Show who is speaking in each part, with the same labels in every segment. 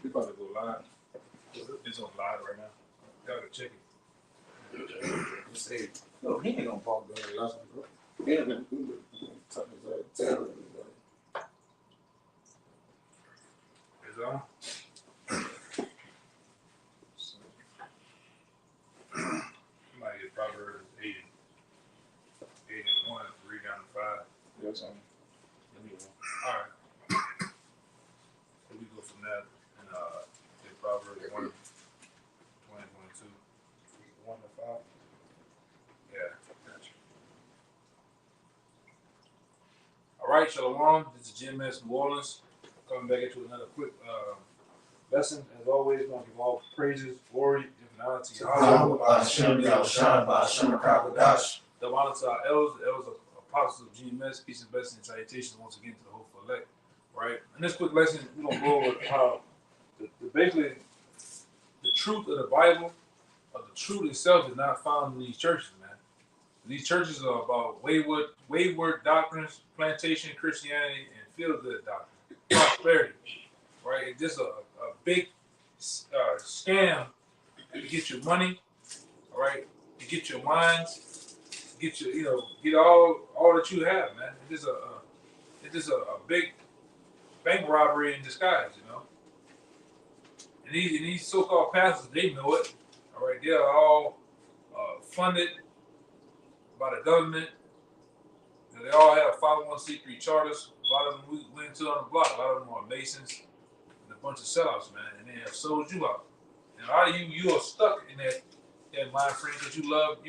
Speaker 1: We about to go live. It's on live right now. Gotta check it.
Speaker 2: Let's see. No, he ain't gonna park there last one, bro. Yeah, man.
Speaker 1: It's on. Might get Proverbs 8 and 1, 3 down to 5.
Speaker 2: Yes, sir.
Speaker 1: All right. So we go from that and get Proverbs 1, 20, 22.
Speaker 2: 1 to 5.
Speaker 1: Yeah, gotcha. All right, Shalom. This is GmsNew Orleans. Coming back into another quick lesson. As always, I want to give all praises, glory, and honor to Yahweh. The honor to our elders, the elders of apostles of GMS. Peace and blessings and salutations once again to the hopeful elect. Right? In this quick lesson, we're going to go over how basically the truth of the Bible, or the truth itself, is not found in these churches, man. These churches are about wayward doctrines, plantation Christianity, and feel-good doctrine, prosperity. Right? It's just a big scam to get your money, all right, to get your minds, get your, get all that you have, man. It's just a big bank robbery in disguise, And these so-called pastors, they know it, all right. They are all funded by the government. They all have 501c3 charters. A lot of them we went to on the block. A lot of them are Masons and a bunch of sellouts, man. And they have sold you out. And a lot of you are stuck in that mind frame because you love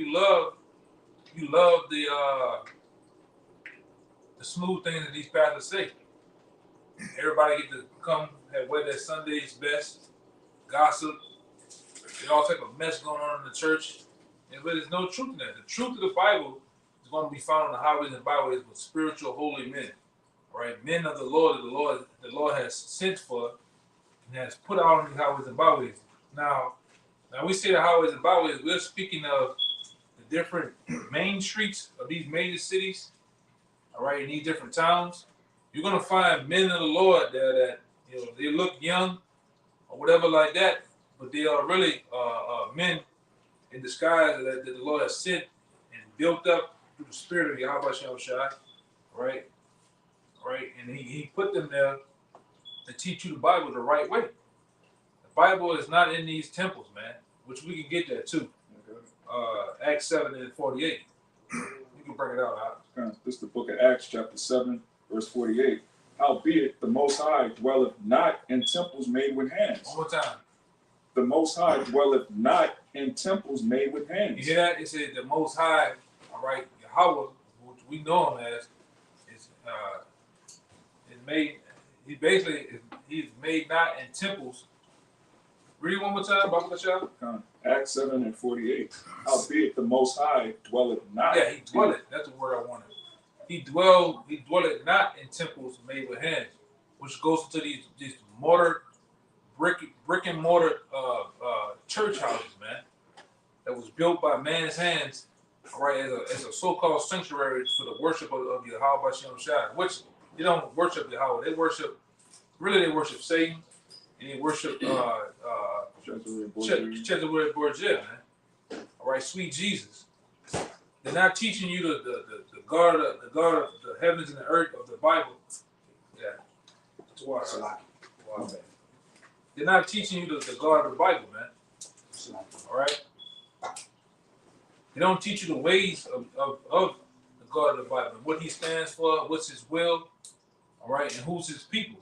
Speaker 1: the smooth things that these pastors say. Everybody get to come and wear their Sunday's best, gossip. There's all type of mess going on in the church. But there's no truth in that. The truth of the Bible is going to be found on the highways and byways with spiritual holy men. All right, men of the Lord the Lord has sent for and has put out on the highways and byways. Now we say the highways and byways, we're speaking of the different main streets of these major cities, all right, in these different towns. You're going to find men of the Lord there that, they look young or whatever like that, but they are really men in disguise that the Lord has sent and built up through the spirit of Yahweh Shai, right? Right? And he put them there to teach you the Bible the right way. The Bible is not in these temples, man, which we can get there too. Acts 7 and 48. You can bring it out.
Speaker 2: This is the book of Acts, chapter 7, verse 48. Howbeit, the Most High dwelleth not in temples made with hands.
Speaker 1: One more time.
Speaker 2: The Most High dwelleth not in temples made with hands.
Speaker 1: You hear that? It said the Most High, all right, Yahweh, which we know him as, is made. He's made not in temples. Read one more time, Baba Shah.
Speaker 2: Acts 7 and 48. Howbeit the Most High dwelleth not.
Speaker 1: Yeah, he dwelleth. That's the word I wanted. He dwelleth not in temples made with hands, which goes into these brick and mortar church houses, man, that was built by man's hands, all right, as a so-called sanctuary for the worship of Yahweh Shem Shai, which they don't worship Yahweh. They worship Satan, and they worship Cesare Borgia, man. All right, sweet Jesus. They're not teaching you the God of the heavens and the earth of the Bible. Yeah, it's water. Wow. They're not teaching you the God of the Bible, man. All right. They don't teach you the ways of the God of the Bible, what He stands for, what's His will, all right, and who's His people,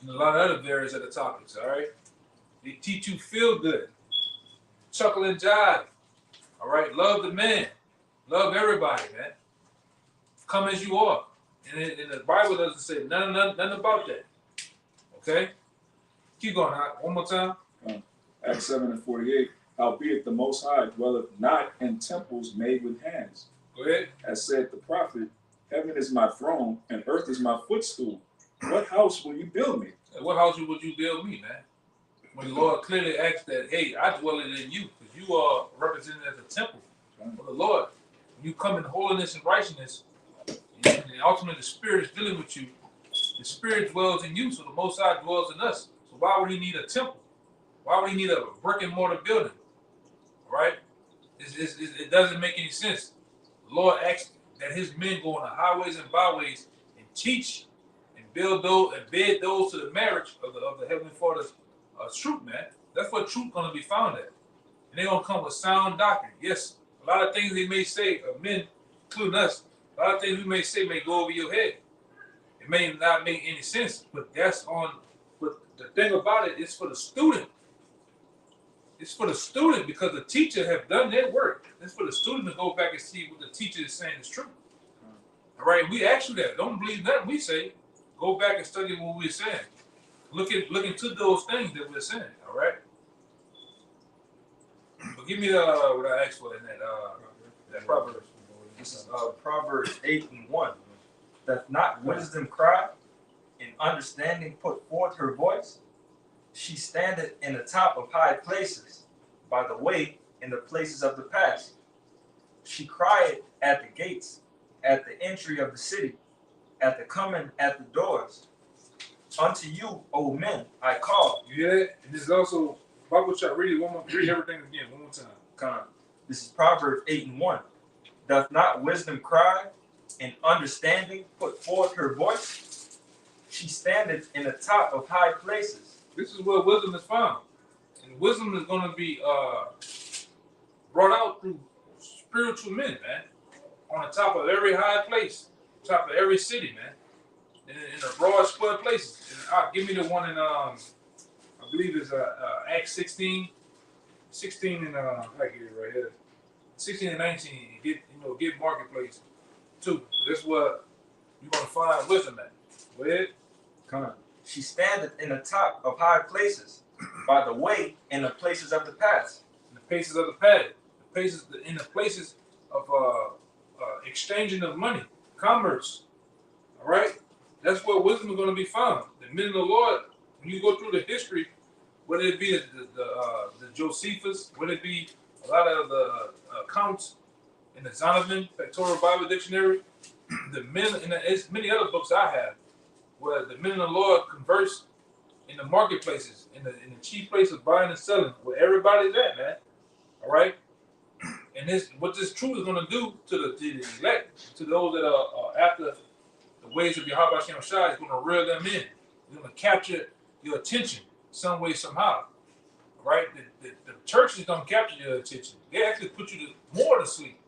Speaker 1: and a lot of other various other topics. All right. They teach you feel good, chuckle and jive. All right, love the man. Love everybody, man. Come as you are. And the Bible doesn't say nothing about that. Okay? Keep going. One more time.
Speaker 2: Acts 7 and 48. Howbeit the Most High dwelleth not in temples made with hands.
Speaker 1: Go ahead.
Speaker 2: As said the prophet, heaven is my throne and earth is my footstool. What house will you build me?
Speaker 1: What house would you build me, man? When the Lord clearly asked that, hey, I dwell in you, because you are represented as a temple for the Lord. When you come in holiness and righteousness, and ultimately the Spirit is dealing with you, the Spirit dwells in you, so the Most High dwells in us. So why would he need a temple? Why would he need a brick and mortar building? Right? It doesn't make any sense. The Lord asked that his men go on the highways and byways and teach and build those and bid those to the marriage of the Heavenly Father's truth, man. That's where truth gonna be found at. And they're gonna come with sound doctrine. Yes, a lot of things they may say, men, including us, a lot of things we may say may go over your head. It may not make any sense, but that's on. But the thing about it is for the student. It's for the student because the teacher have done their work. It's for the student to go back and see what the teacher is saying is true. All right, we ask you that. Don't believe nothing we say. Go back and study what we're saying. Look into those things that we're saying. All right. But give me what I asked for in that proverb.
Speaker 3: This is Proverbs 8:1. Doth not wisdom cry, and understanding put forth her voice? She standeth in the top of high places, by the way in the places of the pass. She crieth at the gates, at the entry of the city, at the coming at the doors. Unto you, O men, I call.
Speaker 1: You hear that? And this is also Bible chapter. Read everything again one more time.
Speaker 3: This is Proverbs 8:1. Doth not wisdom cry, and understanding put forth her voice? She standeth in the top of high places.
Speaker 1: This is where wisdom is found. And wisdom is going to be brought out through spiritual men, man. On the top of every high place, top of every city, man. In the broad square places. And, give me the one in, I believe it's Acts 16. 16 and, I get it right here. 16 and 19, get marketplace too. So that's where you're going to find wisdom at. Go ahead.
Speaker 3: Come on. She standeth in the top of high places, by the way in the places of the paths.
Speaker 1: In the places of the path, in the places of exchanging of money, commerce. All right, that's where wisdom is going to be found. The men of the Lord, when you go through the history, whether it be the Josephus, whether it be a lot of the accounts in the Zondervan Pectoral Bible Dictionary, the men, and there's many other books I have, where the men of the Lord converse in the marketplaces, in the chief place of buying and selling, where everybody's at, man. All right? And what this truth is going to do to the elect, to those that are after the ways of Yahweh Hashem Shai, is going to reel them in. It's going to capture your attention some way, somehow. All right? The churches don't capture your attention. They actually put you more to sleep.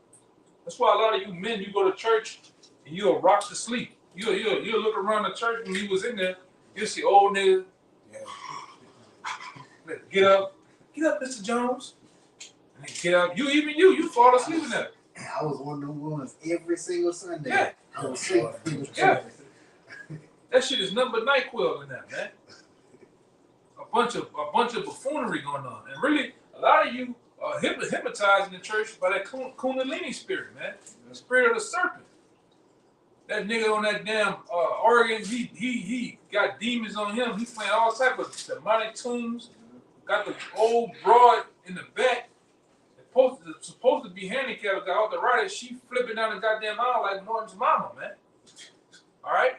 Speaker 1: That's why a lot of you men, you go to church and you'll rock to sleep. You'll look around the church when you was in there, you'll see old niggas. Yeah. Get up, Mr. Jones. And get up. You fall asleep in there.
Speaker 4: I was one of them ones every single Sunday.
Speaker 1: Yeah.
Speaker 4: I was sleeping.
Speaker 1: Yeah. That shit is nothing but NyQuil in that, man. A bunch of buffoonery going on. And really, a lot of you are hypnotized in the church by that Kundalini spirit, man. The spirit of the serpent. That nigga on that damn organ, he got demons on him. He's playing all type of demonic tunes. Got the old broad in the back. Supposed to be handicapped. Got arthritis. She flipping down the goddamn aisle like Martin's mama, man. All right.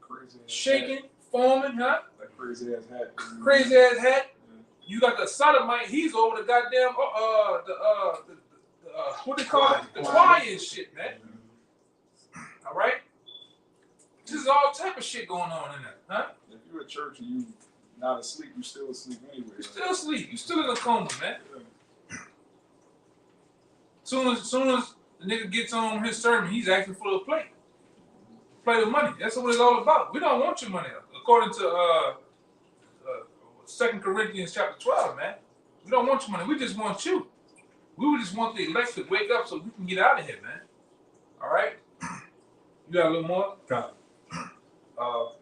Speaker 2: Crazy
Speaker 1: Shaking, foaming, huh?
Speaker 2: That crazy ass hat.
Speaker 1: Crazy ass hat. Yeah. You got the sodomite. He's over the goddamn what they call it? The choir and shit, man. All right. This is all type of shit going on in there, huh?
Speaker 2: If you're at church and you not asleep, you still asleep anyway.
Speaker 1: You still asleep. You still in a coma, man. Yeah. Soon as the nigga gets on his sermon, he's asking for a plate. Plate of money. That's what it's all about. We don't want your money. According to 2 Corinthians chapter 12, man. We don't want your money. We just want you. We just want the elect to wake up so we can get out of here, man. All right? You got a little more?
Speaker 3: God.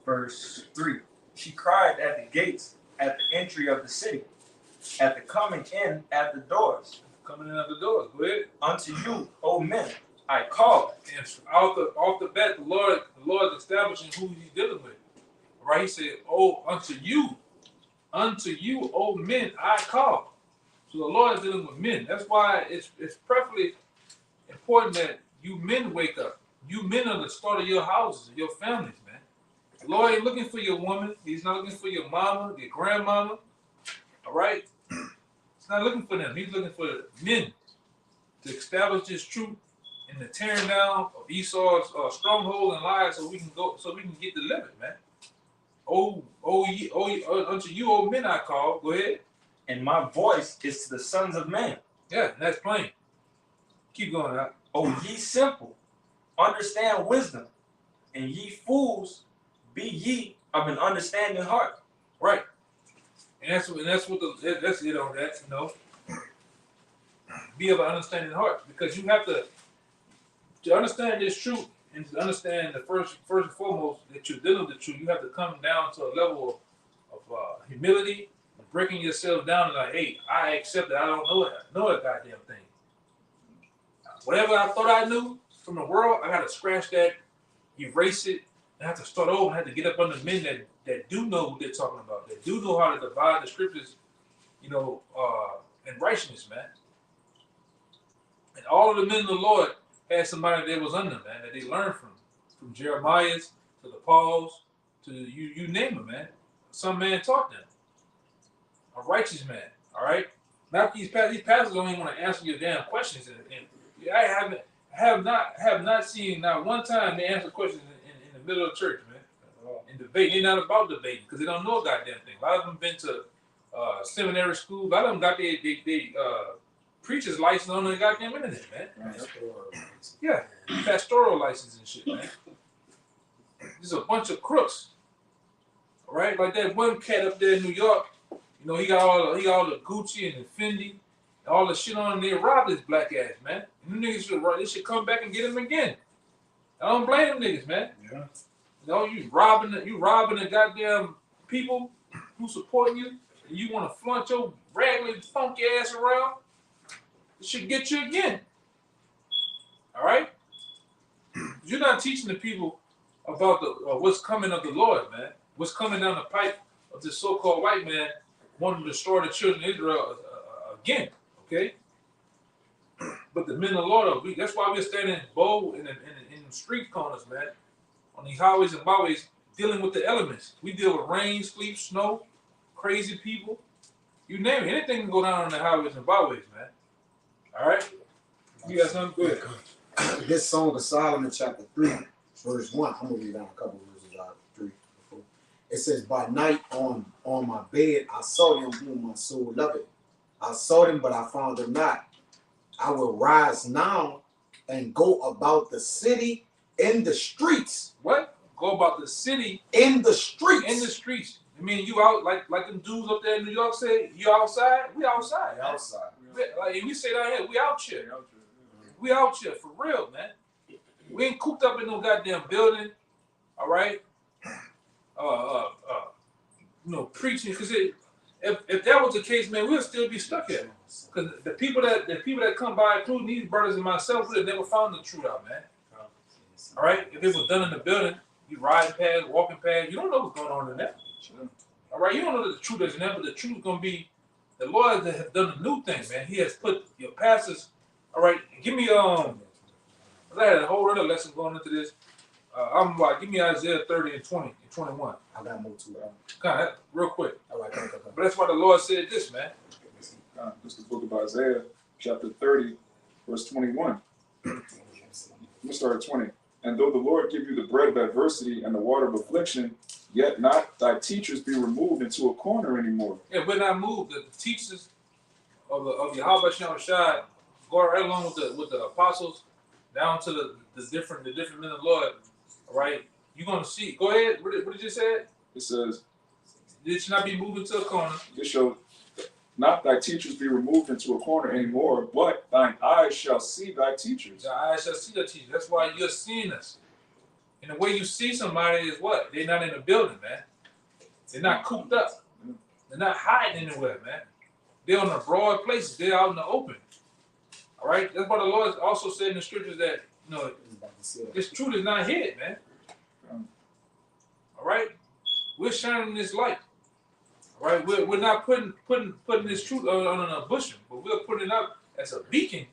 Speaker 3: Verse 3. She cried at the gates, at the entry of the city, at the coming in at the doors.
Speaker 1: Coming in at the doors. Go ahead.
Speaker 3: Unto you, O men, I call.
Speaker 1: And off the bat, the Lord is establishing who he's dealing with. All right? He said, oh, unto you, O men, I call. So the Lord is dealing with men. That's why it's preferably important that you men wake up. You men are the start of your houses, your families, man. The Lord ain't looking for your woman. He's not looking for your mama, your grandmama. All right? He's not looking for them. He's looking for men to establish this truth and the tearing down of Esau's stronghold and lies, so we can get delivered, man. Unto you, old men, I call. Go ahead.
Speaker 3: And my voice is to the sons of men.
Speaker 1: Yeah, that's plain. Keep going out.
Speaker 3: O ye simple, understand wisdom, and ye fools, be ye of an understanding heart.
Speaker 1: Right. And that's it on that, you know. Be of an understanding heart. Because you have to understand this truth and to understand the first and foremost that you're dealing with the truth, you have to come down to a level of humility and breaking yourself down and like, hey, I accept that I don't know a goddamn thing. Whatever I thought I knew from the world, I gotta scratch that, erase it, and I have to start over. I have to get up under men that do know what they're talking about, that do know how to divide the scriptures, you know, in righteousness, man. And all of the men of the Lord had somebody that was under, man, that they learned from Jeremiah's to the Pauls to you name it, man. Some man taught them. A righteous man, all right? Not these pastors don't even want to answer your damn questions. And I have not seen not one time they answer questions in the middle of church, man. In debate, they're not about debating because they don't know a goddamn thing. A lot of them been to seminary school. A lot of them got their preacher's license on the goddamn internet, man. Yeah, pastoral license and shit, man. There's a bunch of crooks, all right? Like that one cat up there in New York. You know, he got all the Gucci and the Fendi, and all the shit on him. They robbed his black ass, man. And them niggas they should come back and get him again. I don't blame them niggas, man.
Speaker 4: Yeah.
Speaker 1: You know, you robbing the goddamn people who support you, and you want to flaunt your raggedy funky ass around. It should get you again. All right? You're not teaching the people about the what's coming of the Lord, man. What's coming down the pipe of this so-called white man wanting to destroy the children of Israel again, okay? But the men of the Lord, that's why we're standing bold in the street corners, man, on these highways and byways, dealing with the elements. We deal with rain, sleet, snow, crazy people. You name it. Anything can go down on the highways and byways, man. All right? You got something? Go ahead.
Speaker 4: This Song of Solomon, chapter 3, verse 1. I'm going to read down a couple verses out of 3. It says, by night on my bed, I saw them whom my soul loved. I saw them, but I found them not. I will rise now and go about the city in the streets.
Speaker 1: What? Go about the city
Speaker 4: in the streets.
Speaker 1: In the streets. I mean, you out like them dudes up there in New York say, you outside? We outside.
Speaker 4: Man. Outside.
Speaker 1: Like we say down here, we out here. We out here for real, man. We ain't cooped up in no goddamn building. All right. You know, preaching, because if that was the case, man, we'll still be stuck here. Because the people that come by, including these brothers and myself, would have never found the truth out, man. All right, if it was done in the building, you riding past, walking past, you don't know what's going on in there. All right, you don't know that the truth is in there, but the truth is gonna be the Lord that has done a new thing, man. He has put your pastors. All right, give me I had a whole other lesson going into this. Give me Isaiah 30 and 20 and 21.
Speaker 4: I got more to it.
Speaker 1: Kind of real quick.
Speaker 4: All right.
Speaker 1: But that's why the Lord said this, man.
Speaker 2: This is the book of Isaiah, chapter 30, verse 21. Let me start at 20. And though the Lord give you the bread of adversity and the water of affliction, yet not thy teachers be removed into a corner anymore.
Speaker 1: Yeah, we're not moved. The teachers of Yahweh Shem Shai go right along with the apostles down to the different men of the Lord. All right, you're gonna see. Go ahead. What did you say?
Speaker 2: It says,
Speaker 1: "It should not be moved into a corner."
Speaker 2: This shall not thy teachers be removed into a corner anymore, but thine eyes shall see thy teachers.
Speaker 1: Your eyes shall see the teachers. That's why you're seeing us. And the way you see somebody is what? They're not in a building, man. They're not cooped up. They're not hiding anywhere, man. They're on the broad places. They're out in the open. All right. That's why the Lord also said in the scriptures that this truth is not hid, man. All right. We're shining this light. All right. We're not putting this truth on a bushel, but we're putting it up as a beacon,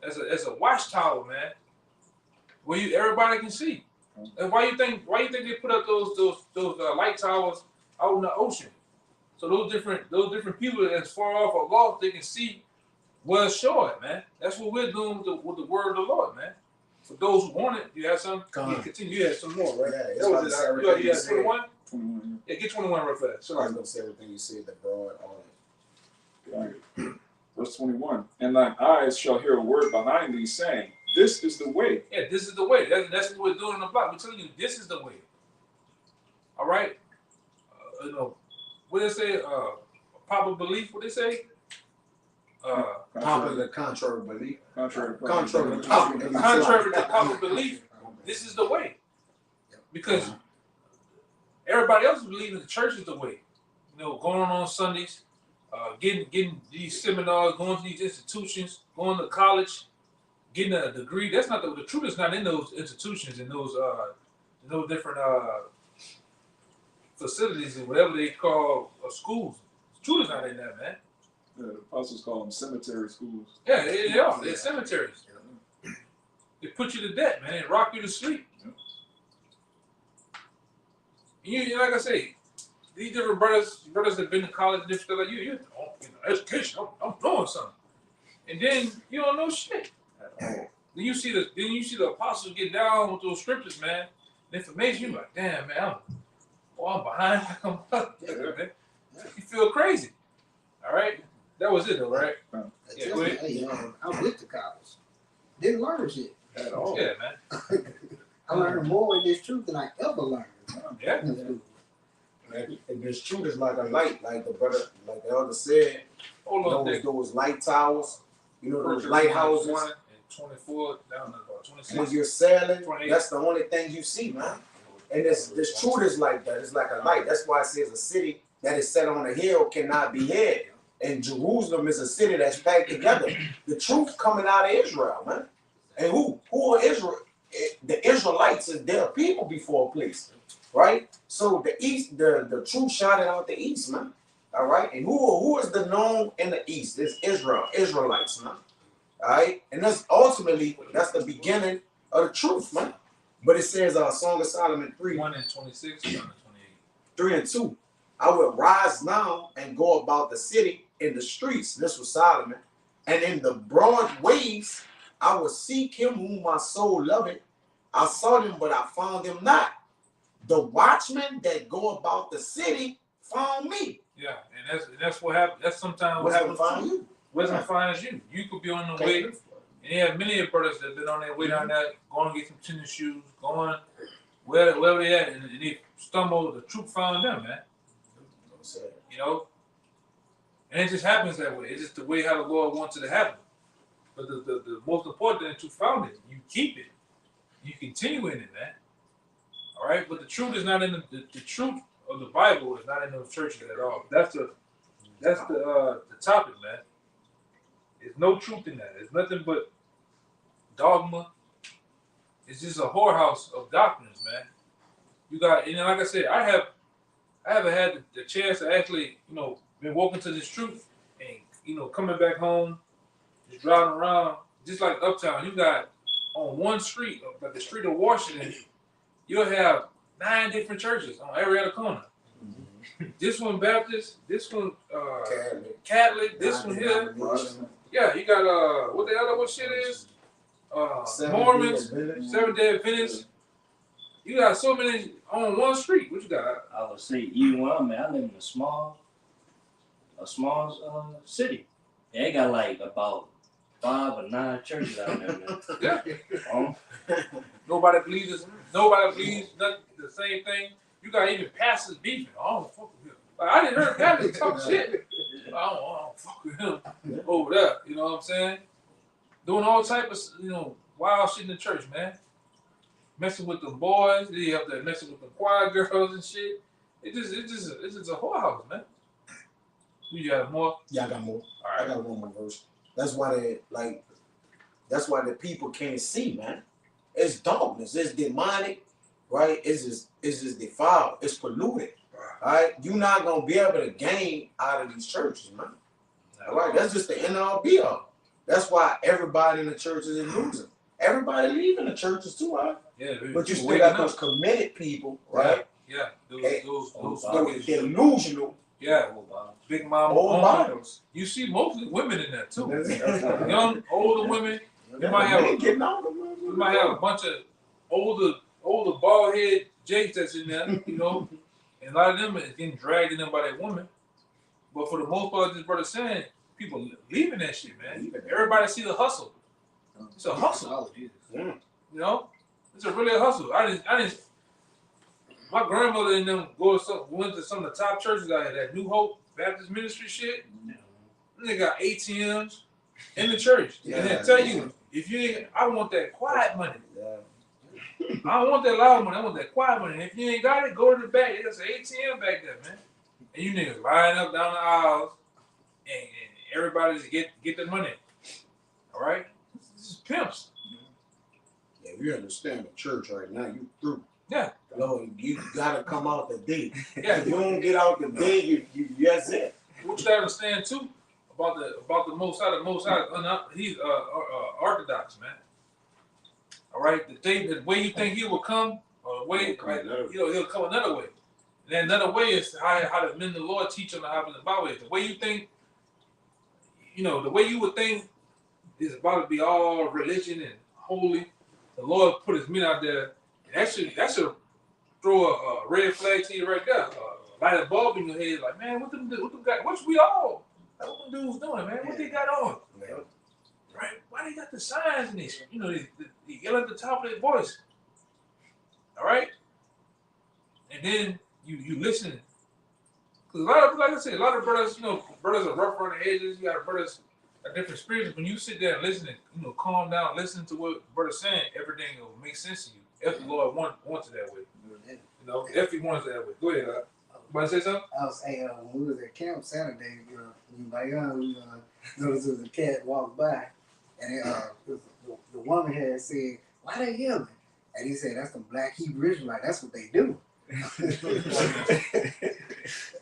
Speaker 1: as a watchtower, man, where everybody can see. And why you think they put up those light towers out in the ocean? So those different people that's far off or lost, they can see well short, man. That's what we're doing with the word of the Lord, man. For those who want it, you have some. Continue. You have some more, right?
Speaker 4: Yeah,
Speaker 1: That was it. You had 21.
Speaker 2: 21.
Speaker 1: Yeah, get 21 real fast.
Speaker 4: So I was gonna say everything you said, the broad, all that.
Speaker 2: Right. Verse 21. And thine eyes shall hear a word behind thee, saying, This is the way.
Speaker 1: Yeah, this is the way. That's what we're doing on the block. We're telling you this is the way. All right. You know, what they say? Popular belief. What they say?
Speaker 4: Popular contrary belief.
Speaker 2: Contrary to
Speaker 1: popular belief. This is the way. Because everybody else is believing the church is the way. You know, going on Sundays, getting these seminars, going to these institutions, going to college, getting a degree. That's not the truth is not in those institutions and those different facilities and whatever they call schools. The truth is not in that, man.
Speaker 2: Yeah, the apostles call them cemetery schools.
Speaker 1: Yeah, they are. They're cemeteries. They put you to death, man. They rock you to sleep. You like I say, these different brothers that been to college and different stuff like you education. I'm doing something, and then you don't know shit. Then you see the apostles get down with those scriptures, man. The information, you're like, damn, man, I'm behind. I'm up, man. You feel crazy. All right, that was it, though, right? Yeah, go ahead.
Speaker 5: Hey, I went to college. Didn't learn shit
Speaker 2: At all.
Speaker 1: Yeah, man.
Speaker 5: I learned more in this truth than I ever learned.
Speaker 1: Yeah.
Speaker 4: And this truth is like a light, like the brother, like the elder said.
Speaker 1: Hold on,
Speaker 4: Those light towers, you know, those lighthouses.
Speaker 1: 1 and 24 down to about 26.
Speaker 4: When you're sailing,
Speaker 1: 28.
Speaker 4: that's the only thing you see, man. And this truth is like that. It's like a light. That's why it says a city that is set on a hill cannot be hid. And Jerusalem is a city that's packed together. The truth coming out of Israel, man. And who are Israel? The Israelites is their people before a place, right? So the east, the truth shining out the east, man. All right. And who is the known in the east? It's Israel, Israelites, man. All right. And that's the beginning of the truth, man. But it says, Song of Solomon 3.
Speaker 1: 1 and 26, 1 and 28.
Speaker 4: 3 and 2. I will rise now and go about the city in the streets. This was Solomon. And in the broad ways, I will seek him whom my soul loveth. I sought him, but I found him not. The watchmen that go about the city found me.
Speaker 1: Yeah, and that's what happens. That's sometimes what happens.
Speaker 4: Find you.
Speaker 1: Wisdom finds you. You could be on the way. And you have many of brothers that have been on their way down there, going to get some tennis shoes, going wherever they at, and they stumble. The truth found them, man. You know, and it just happens that way. It's just the way how the Lord wants it to happen. But the most important thing to found it, you keep it, you continue in it, man. All right, but the truth is not in the truth of the Bible is not in those churches at all. That's the topic, man. There's no truth in that. There's nothing but dogma. It's just a whorehouse of doctrines, man. You got, and like I said, I haven't had the chance to actually, been walking to this truth and, coming back home, just driving around, just like Uptown. You got on one street, like the street of Washington, you'll have 9 different churches on every other corner. Mm-hmm. This one Baptist, this one Catholic, this one here. Yeah, you got what the other one shit is? Mormons, Seventh-day Adventists. You got so many on one street. What you got?
Speaker 6: I would say even where I'm at, I live in a small city. They got like about 5 or 9 churches out there, man.
Speaker 1: Yeah. Nobody believes nothing, the same thing. You got even pastors beefing. I don't fuck with him. Like, I didn't hear pastors talk shit. I don't fuck with him over there. You know what I'm saying? Doing all type of wild shit in the church, man. Messing with the boys, they up there messing with the choir girls and shit. It's just a whorehouse, man. You got more?
Speaker 4: Yeah, I got more.
Speaker 1: All right.
Speaker 4: I got one more verse. That's why the people can't see, man. It's darkness. It's demonic, right? It's just defiled. It's polluted. All right. You're not gonna be able to gain out of these churches, man. All right. That's just the end all be all. That's why everybody in the churches is losing. Everybody leaving the churches too, right?
Speaker 1: Yeah,
Speaker 4: But you
Speaker 1: people
Speaker 4: still got
Speaker 1: waking
Speaker 4: those committed people, right?
Speaker 1: Yeah,
Speaker 4: Hey,
Speaker 1: those
Speaker 4: Those delusional
Speaker 1: yeah,
Speaker 6: Oh, wow.
Speaker 1: big mama,
Speaker 4: old
Speaker 1: uncle.
Speaker 4: bottles.
Speaker 1: You see mostly women in there too.
Speaker 4: Yeah.
Speaker 1: Young, older women. You might have you might have a bunch of older bald head jakes that's in there, you know, and a lot of them is getting dragged in there by that woman. But for the most part, this brother saying people leaving that shit, man. Everybody see the hustle. It's a hustle.
Speaker 4: Yeah.
Speaker 1: You know, it's a really a hustle. I didn't. My grandmother and them went to some of the top churches out here. That New Hope Baptist Ministry shit. They got ATMs in the church, and they tell you if you ain't, I want that quiet money. I don't want that loud money. I want that quiet money. And if you ain't got it, go to the back. There's an ATM back there, man. And you niggas line up down the aisles, and everybody just get the money. All right, this is pimps.
Speaker 4: Yeah, you understand the church right now, you through.
Speaker 1: Yeah.
Speaker 4: Lord, you gotta come out the day.
Speaker 1: Yeah.
Speaker 4: If you don't get out the day, you that's it.
Speaker 1: What you gotta understand too about the Most High, he's Orthodox, man. All right, the way you think he will come, or the way he'll come another way. And then another way is how the men of the Lord teach on the how in the Bible. The way you think, the way you would think is about to be all religion and holy. The Lord put His men out there. And that should throw a red flag to you right there. Light a bulb in your head, like, man, what them got? What dudes doing, man? What they got on?
Speaker 4: Yeah.
Speaker 1: Right? Why they got the signs in this? They yell at the top of their voice. All right? And then you listen. Because like I said, a lot of brothers, brothers are rough around the edges. You got brothers are different spirits. When you sit there and listen and, calm down, listen to what brother's saying, everything will make sense to you. If the Lord wants it that way. If He wants it that way. Go ahead, want to say something?
Speaker 5: I was saying, when we was at camp Saturday, we noticed there was a cat walked by, and the woman had said, "Why they yelling?" And he said, "That's the black Hebrew Israelite. That's what they do."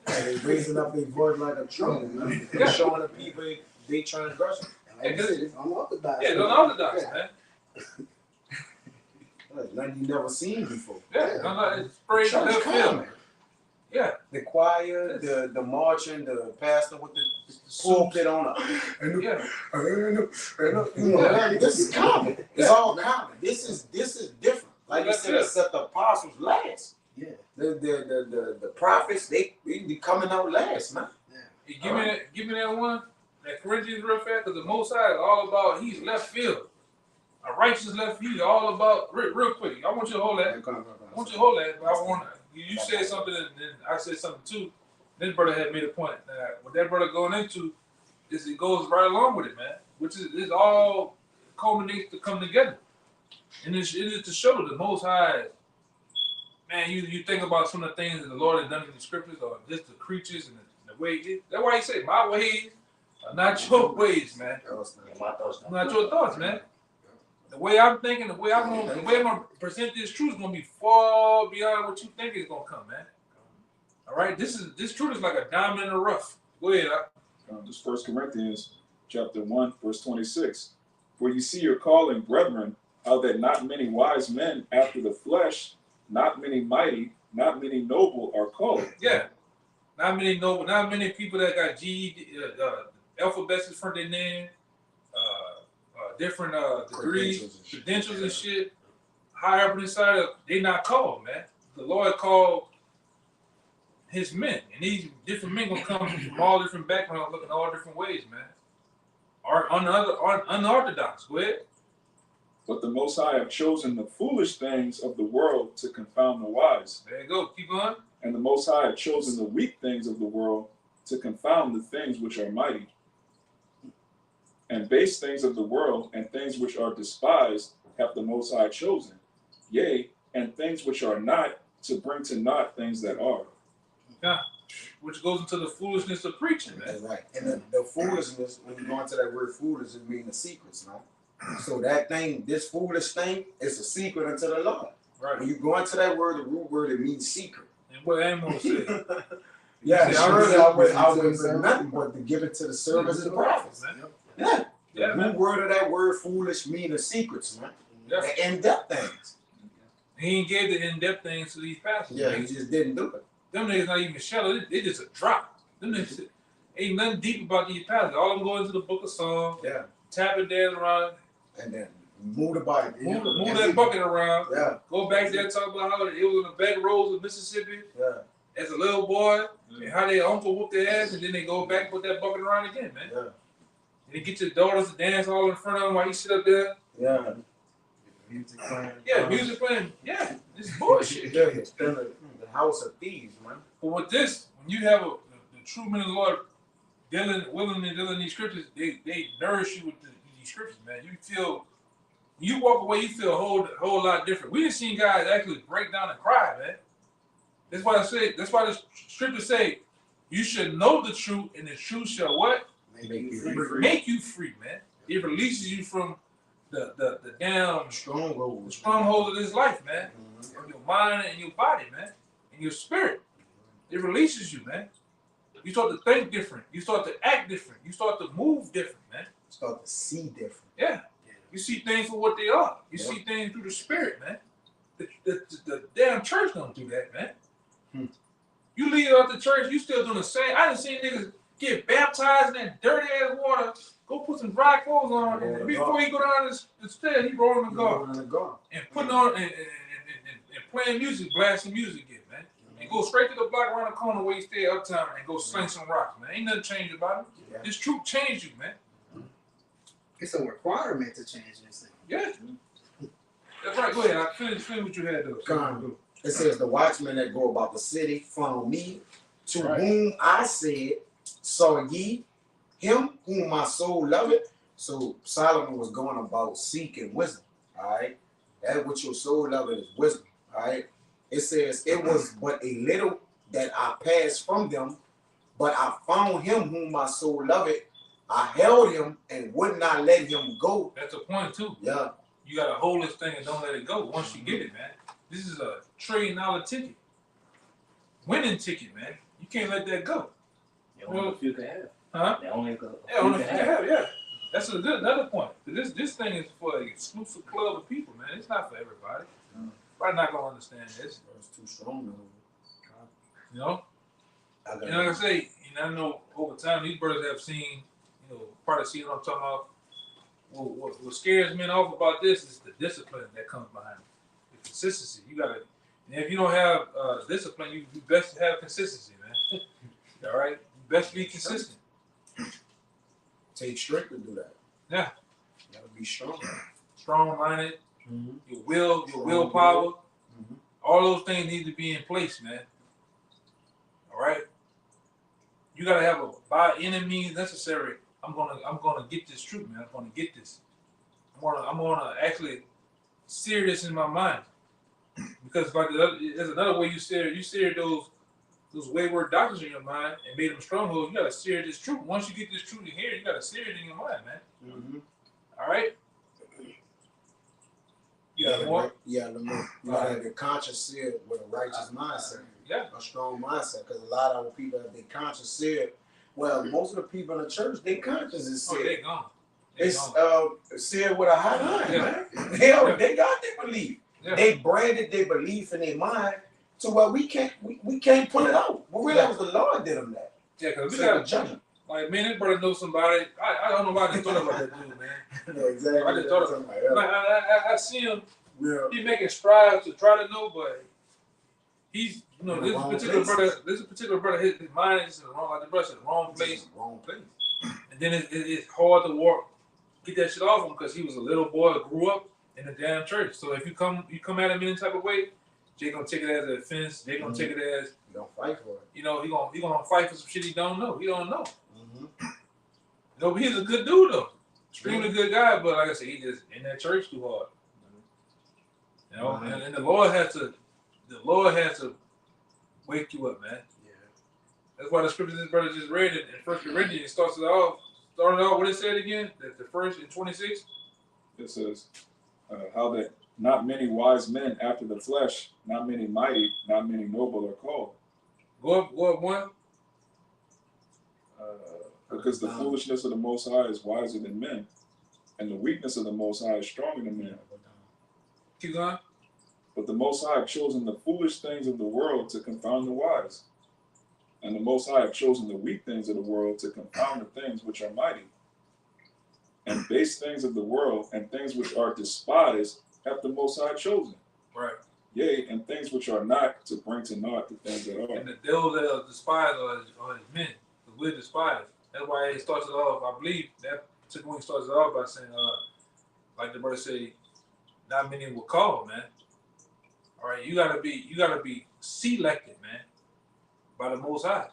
Speaker 4: They raising up their voice like a trumpet, They're showing the people they transgression.
Speaker 5: Like you said, it's unorthodox.
Speaker 1: Yeah, it's unorthodox, man.
Speaker 4: Nothing you never seen before.
Speaker 1: Yeah, it's praise
Speaker 4: Church
Speaker 1: left field.
Speaker 4: coming.
Speaker 1: Yeah.
Speaker 4: The choir, the marching, the pastor with the pulpit on this is common. It's all common. This is different. Like you said, except the apostles last.
Speaker 5: Yeah.
Speaker 4: The prophets, they be coming out last, man.
Speaker 1: Yeah. Give me that one, that Corinthians real fast, because the Most High is all about, He's left field. A righteous left field, all about, real quick, I want you to hold that. I want you to hold that, but I want, you said something and then I said something too. This brother had made a point. What that brother going into is it goes right along with it, man. Which is all culminates to come together. And it is to show the Most High, man, you think about some of the things that the Lord has done in the scriptures, or just the creatures and the way it is. That's why He said, my ways are not your ways, man. Not your thoughts, man. The way I'm thinking, the way I'm gonna present this truth is gonna be far beyond what you think is gonna come, man. All right, this truth is like a diamond in the rough. Go ahead.
Speaker 2: This 1 Corinthians chapter 1, verse 26. For you see your calling, brethren, how that not many wise men after the flesh, not many mighty, not many noble are called.
Speaker 1: Yeah, not many noble, not many people that got alphabets in front of their name. Different degrees, credentials and shit, higher up inside they not called, man. The Lord called His men, and these different men gonna come from all different backgrounds, looking all different ways, man. Are unorthodox. Go ahead.
Speaker 2: But the Most High have chosen the foolish things of the world to confound the wise.
Speaker 1: There you go. Keep on.
Speaker 2: And the Most High have chosen the weak things of the world to confound the things which are mighty. And base things of the world and things which are despised have the Most High chosen. Yea, and things which are not, to bring to naught things that are.
Speaker 1: Yeah. Which goes into the foolishness of preaching, man.
Speaker 4: That's right. And the foolishness, when you go into that word foolish, it means the secrets, man. So that thing, this foolish thing, is a secret unto the Lord.
Speaker 1: Right.
Speaker 4: When you go into that word, the root word, it means secret.
Speaker 1: And what Amos said.
Speaker 4: Yeah,
Speaker 1: See,
Speaker 4: surely I would do nothing but to give it to the servants of the prophets.
Speaker 1: Man.
Speaker 4: Yeah.
Speaker 1: Yeah,
Speaker 4: The
Speaker 1: man.
Speaker 4: root word of that word foolish means the secrets, man.
Speaker 1: Yeah.
Speaker 4: The in-depth things.
Speaker 1: He ain't gave the in-depth things to these pastors.
Speaker 4: Yeah,
Speaker 1: man.
Speaker 4: he just didn't do it.
Speaker 1: Them niggas not even shallow. They just a drop. Them niggas ain't nothing deep about these pastors. All of them go into the book of Psalms,
Speaker 4: Yeah.
Speaker 1: tap it down around,
Speaker 4: And then move the body.
Speaker 1: move that bucket around,
Speaker 4: Yeah.
Speaker 1: go back there and talk about how it was in the back roads of Mississippi
Speaker 4: Yeah.
Speaker 1: as a little boy, and how their uncle whooped their ass, and then they go back and put that bucket around again, man.
Speaker 4: Yeah.
Speaker 1: And they get your daughters to dance all in front of them while you sit up there.
Speaker 4: Yeah.
Speaker 3: Music playing.
Speaker 1: Yeah, music playing. Yeah, this is bullshit.
Speaker 4: Yeah, it's been the house of thieves, man.
Speaker 1: But with this, when you have the true men of the Lord willingly dealing these scriptures, they nourish you with these scriptures, man. You feel, you walk away, you feel a whole lot different. We have seen guys actually break down and cry, man. That's why I say, that's why the scriptures say, you should know the truth, and the truth shall what?
Speaker 4: Make you free.
Speaker 1: Make you free, man. It releases you from the damn
Speaker 4: Strongholds.
Speaker 1: strongholds of this life, man. Of your mind and your body, man. And your spirit. It releases you, man. You start to think different. You start to act different. You start to move different, man.
Speaker 4: Start to see different.
Speaker 1: Yeah. You see things for what they are. You see things through the spirit, man. The damn church don't do that, man. You leave out the church, you still doing the same. I done seen niggas get baptized in that dirty ass water, go put some dry clothes on, and before he go down the stairs, he rolling the guard. And putting on and playing music, blasting music again, man. And go straight to the block around the corner where he stay uptown and go sling some rocks, man. Ain't nothing changed about it.
Speaker 4: Yeah.
Speaker 1: This truth changed you, man.
Speaker 5: It's a requirement to change this thing.
Speaker 1: Yeah. That's right. Go ahead. I finish what you had though.
Speaker 4: Come. It says the watchmen that go about the city found me, to
Speaker 1: Right.
Speaker 4: whom I said, saw ye him whom my soul loveth. So Solomon was going about seeking wisdom. All right. That which your soul loveth is wisdom. All right. It says it was but a little that I passed from them, but I found him whom my soul loveth. I held him and would not let him go.
Speaker 1: That's a point too.
Speaker 4: Yeah.
Speaker 1: You gotta hold this thing and don't let it go once you get it, man. This is a $1 trillion ticket. Winning ticket, man. You can't let that go.
Speaker 6: They only a few can have.
Speaker 1: Huh?
Speaker 6: They only go.
Speaker 1: Yeah, on the yeah. That's another point. This thing is for an exclusive club of people, man. It's not for everybody. Everybody not gonna understand this.
Speaker 4: It's too strong.
Speaker 1: You know?
Speaker 4: I got
Speaker 1: And like I say, I know over time these brothers have seen, part of seeing what I'm talking about. What scares men off about this is the discipline that comes behind it. The consistency. You gotta, and if you don't have discipline, you best have consistency, man. All right? You best be consistent.
Speaker 4: take strength to do that.
Speaker 1: Yeah.
Speaker 4: You gotta be strong.
Speaker 1: Strong-minded,
Speaker 4: Mm-hmm.
Speaker 1: your willpower, all those things need to be in place, man. All right? You gotta have by any means necessary. I'm gonna get this truth, man. I'm gonna get this. I'm gonna actually sear this in my mind. Because like there's another way you sear those wayward doctrines in your mind and made them strongholds. You gotta sear this truth. Once you get this truth in here, you gotta sear it in your mind, man.
Speaker 4: Mm-hmm.
Speaker 1: All right. You got more?
Speaker 4: Yeah, the more. You gotta have your conscience seared with a righteous mindset.
Speaker 1: Yeah.
Speaker 4: A strong mindset. Because a lot of people have their conscience seared. Well, most of the people in the church, their conscience is
Speaker 1: Oh,
Speaker 4: seared.
Speaker 1: they gone.
Speaker 4: It's seared with a hot iron,
Speaker 1: Yeah.
Speaker 4: man. They got their belief.
Speaker 1: Yeah.
Speaker 4: They branded their belief in their mind to where we can't pull it out. But really, it was the Lord did them that.
Speaker 1: Yeah, because we
Speaker 4: Instead
Speaker 1: got
Speaker 4: of judging.
Speaker 1: like, man, this brother knows somebody. I don't know why I just thought about that dude, man.
Speaker 4: Yeah, exactly.
Speaker 1: I just thought of like I see him.
Speaker 4: Yeah.
Speaker 1: He making strides to try to know, but he's
Speaker 4: In the wrong
Speaker 1: this particular brother, his mind is in the wrong, like the brother said, the wrong place.
Speaker 4: Wrong place.
Speaker 1: And then it's hard to get that shit off him because he was a little boy, grew up in the damn church. So if you come at him any type of way, Jay gonna take it as an offense. Jay gonna take it as
Speaker 4: You don't fight for it.
Speaker 1: he gonna fight for some shit he don't know. He don't know.
Speaker 4: Mm-hmm.
Speaker 1: No, but he's a good dude though. Extremely good guy, but like I said, he just in that church too hard. You know, and the Lord has to wake you up, man.
Speaker 4: Yeah.
Speaker 1: That's why the scripture this brother just read in 1 Corinthians started off what it said again? That the first in 26?
Speaker 2: It says, how that not many wise men after the flesh, not many mighty, not many noble are called.
Speaker 1: Go up one.
Speaker 2: Because the foolishness of the Most High is wiser than men, and the weakness of the Most High is stronger than men.
Speaker 1: Keep going.
Speaker 2: But the Most High have chosen the foolish things of the world to confound the wise. And the Most High have chosen the weak things of the world to confound the things which are mighty. And base things of the world and things which are despised have the Most High chosen.
Speaker 1: Right.
Speaker 2: Yea, and things which are not, to bring to naught the things that are.
Speaker 1: And the devil that are despised are his men. Because we're despised. That's why it starts it off. I believe that particular one starts it off by saying, like the brother say, not many will call, man. All right, you gotta be selected, man, by the Most High,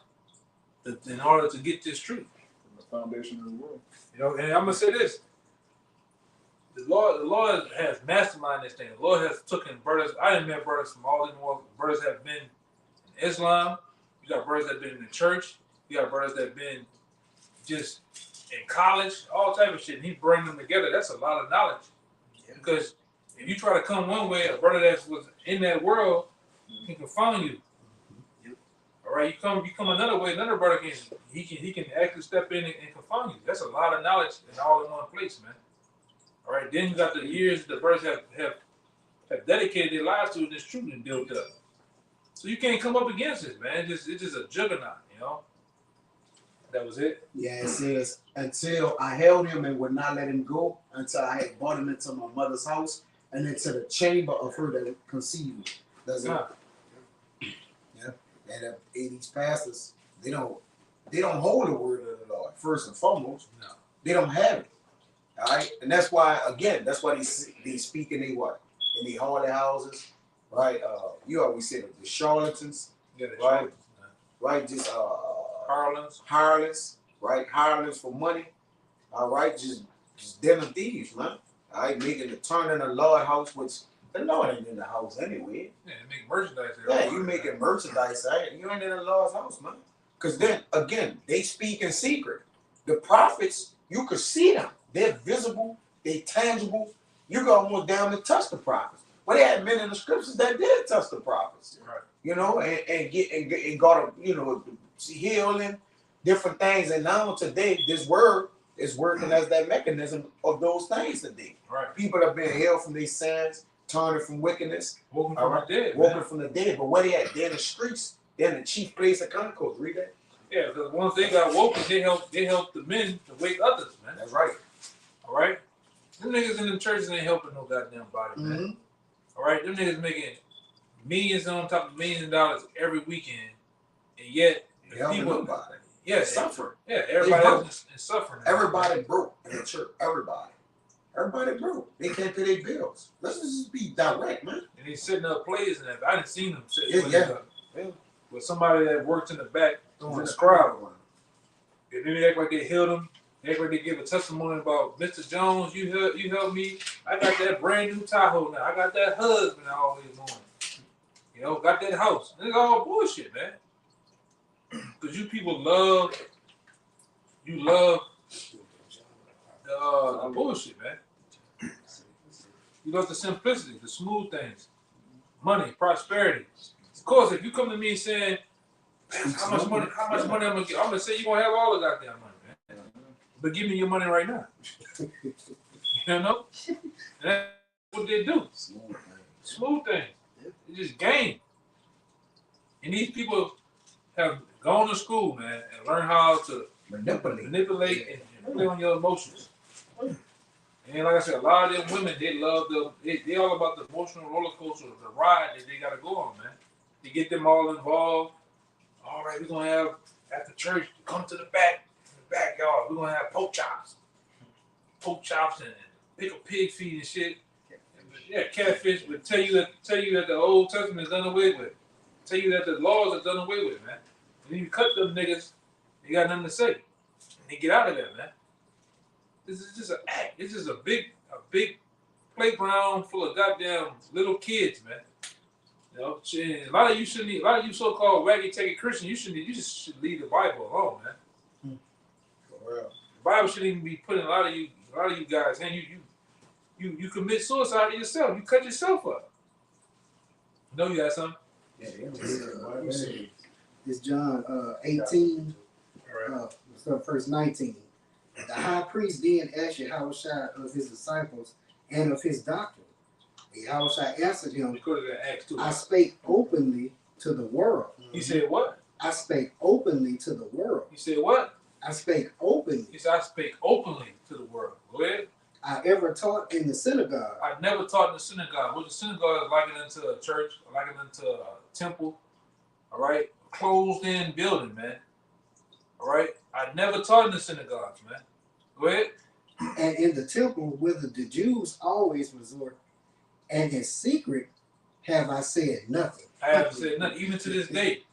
Speaker 1: in order to get this truth.
Speaker 2: From the foundation of the world.
Speaker 1: You know, and I'm gonna say this: the Lord has masterminded this thing. The Lord has taken brothers. I done met brothers from all different walks. Brothers have been in Islam. You got brothers that have been in the church. You got brothers that have been just in college, all type of shit. And he bring them together. That's a lot of knowledge. Because if you try to come one way, a brother that was in that world can confound you. All right, you come another way, another brother he can actually step in and confound you. That's a lot of knowledge and all in one place, man. All right, then you got the years the brothers have dedicated their lives to this truth and built up. So you can't come up against it, man. It's just a juggernaut, you know. That was it.
Speaker 4: Yeah, it says, until I held him and would not let him go, until I had brought him into my mother's house and into the chamber of her that conceived me. That's it. Yeah. And these pastors, they don't hold the word of the Lord, first and foremost.
Speaker 1: No.
Speaker 4: They don't have it. All right. And that's why, again, they speak in the holiday houses, right? You always say the charlatans,
Speaker 1: Yeah,
Speaker 4: right? Right, just hirelings, right? Hirelings for money, all right? Just them and thieves, man. All right, making the turn in the Lord house, which the Lord ain't in the house anyway.
Speaker 1: Yeah, make merchandise.
Speaker 4: Yeah, you making merchandise, right? You ain't in the Lord's house, man. Because then, again, they speak in secret. The prophets, you could see them. They're visible, they're tangible. You go almost down to touch the prophets. Well, they had men in the scriptures that did touch the prophets.
Speaker 1: Right.
Speaker 4: You know, and got a, you know, healing, different things. And now today, this word is working as that mechanism of those things today.
Speaker 1: Right.
Speaker 4: People have been healed from their sins, turning from wickedness,
Speaker 1: Woken from the dead.
Speaker 4: woken from the dead. But where they at? They're in the streets. They're in the chief place of concourse. Read that.
Speaker 1: Yeah, because once they got woken, they helped the men to wake others, man.
Speaker 4: That's right.
Speaker 1: All right? Them niggas in the churches ain't helping no goddamn body, man.
Speaker 4: Mm-hmm.
Speaker 1: All right? Them niggas making millions on top of millions of dollars every weekend, and yet people, yeah,
Speaker 4: suffering.
Speaker 1: Yeah, everybody else is suffering.
Speaker 4: Everybody broke in the church. Everybody broke. They can't pay their bills. Let's just be direct, man.
Speaker 1: And they setting up plays and that. I didn't see them
Speaker 4: Yeah.
Speaker 1: With somebody that worked in the back in the crowd. And then they act like they healed them. They act like they give a testimony about Mr. Jones, you helped me. I got that brand new Tahoe now. I got that husband I always wanted. You know, got that house. And it's all bullshit, man. Because you people love the bullshit, man. You love the simplicity, the smooth things, money, prosperity. Of course, if you come to me saying, how much money I'm gonna get, I'm gonna say you're gonna have all the goddamn money, man. But give me your money right now. You know? And that's what they do. Smooth things. It's just game. And these people have gone to school, man, and learned how to manipulate and play on your emotions. And like I said, a lot of them women, they love they all about the emotional roller coaster, the ride that they gotta go on, man. To get them all involved. All right, we're gonna have at the church, come to the backyard. We're gonna have pork chops and pick a pig feet and shit. Yeah, catfish would tell you that the Old Testament is done away with. Tell you that the laws are done away with, man. And then you cut them niggas, you got nothing to say. And they get out of there, man. This is just an act. It's just a big playground full of goddamn little kids, man. You know, a lot of you so-called waggy-taggy Christians, you just should leave the Bible alone, man.
Speaker 4: For real.
Speaker 1: The Bible shouldn't even be putting a lot of you guys, and you commit suicide to yourself. You cut yourself up. You know you got something?
Speaker 5: Yeah, it's John 18, verse 19. The high priest then asked Yahushua of his disciples and of his doctrine. Yahushua answered him,
Speaker 1: We could have Acts 2.
Speaker 5: I spake openly to the world.
Speaker 1: He said what?
Speaker 5: I spake openly to the world.
Speaker 1: He said what?
Speaker 5: I spake openly.
Speaker 1: He said I spake openly to the world. Go ahead.
Speaker 5: I ever taught in the synagogue.
Speaker 1: I never taught in the synagogue. Which the synagogue is likened unto a church, likened unto a temple. All right, closed in building, man. All right, I never taught in the synagogues, man. Go ahead.
Speaker 5: And in the temple, whither the Jews always resort, and in secret have I said nothing.
Speaker 1: I haven't said nothing, even to this day.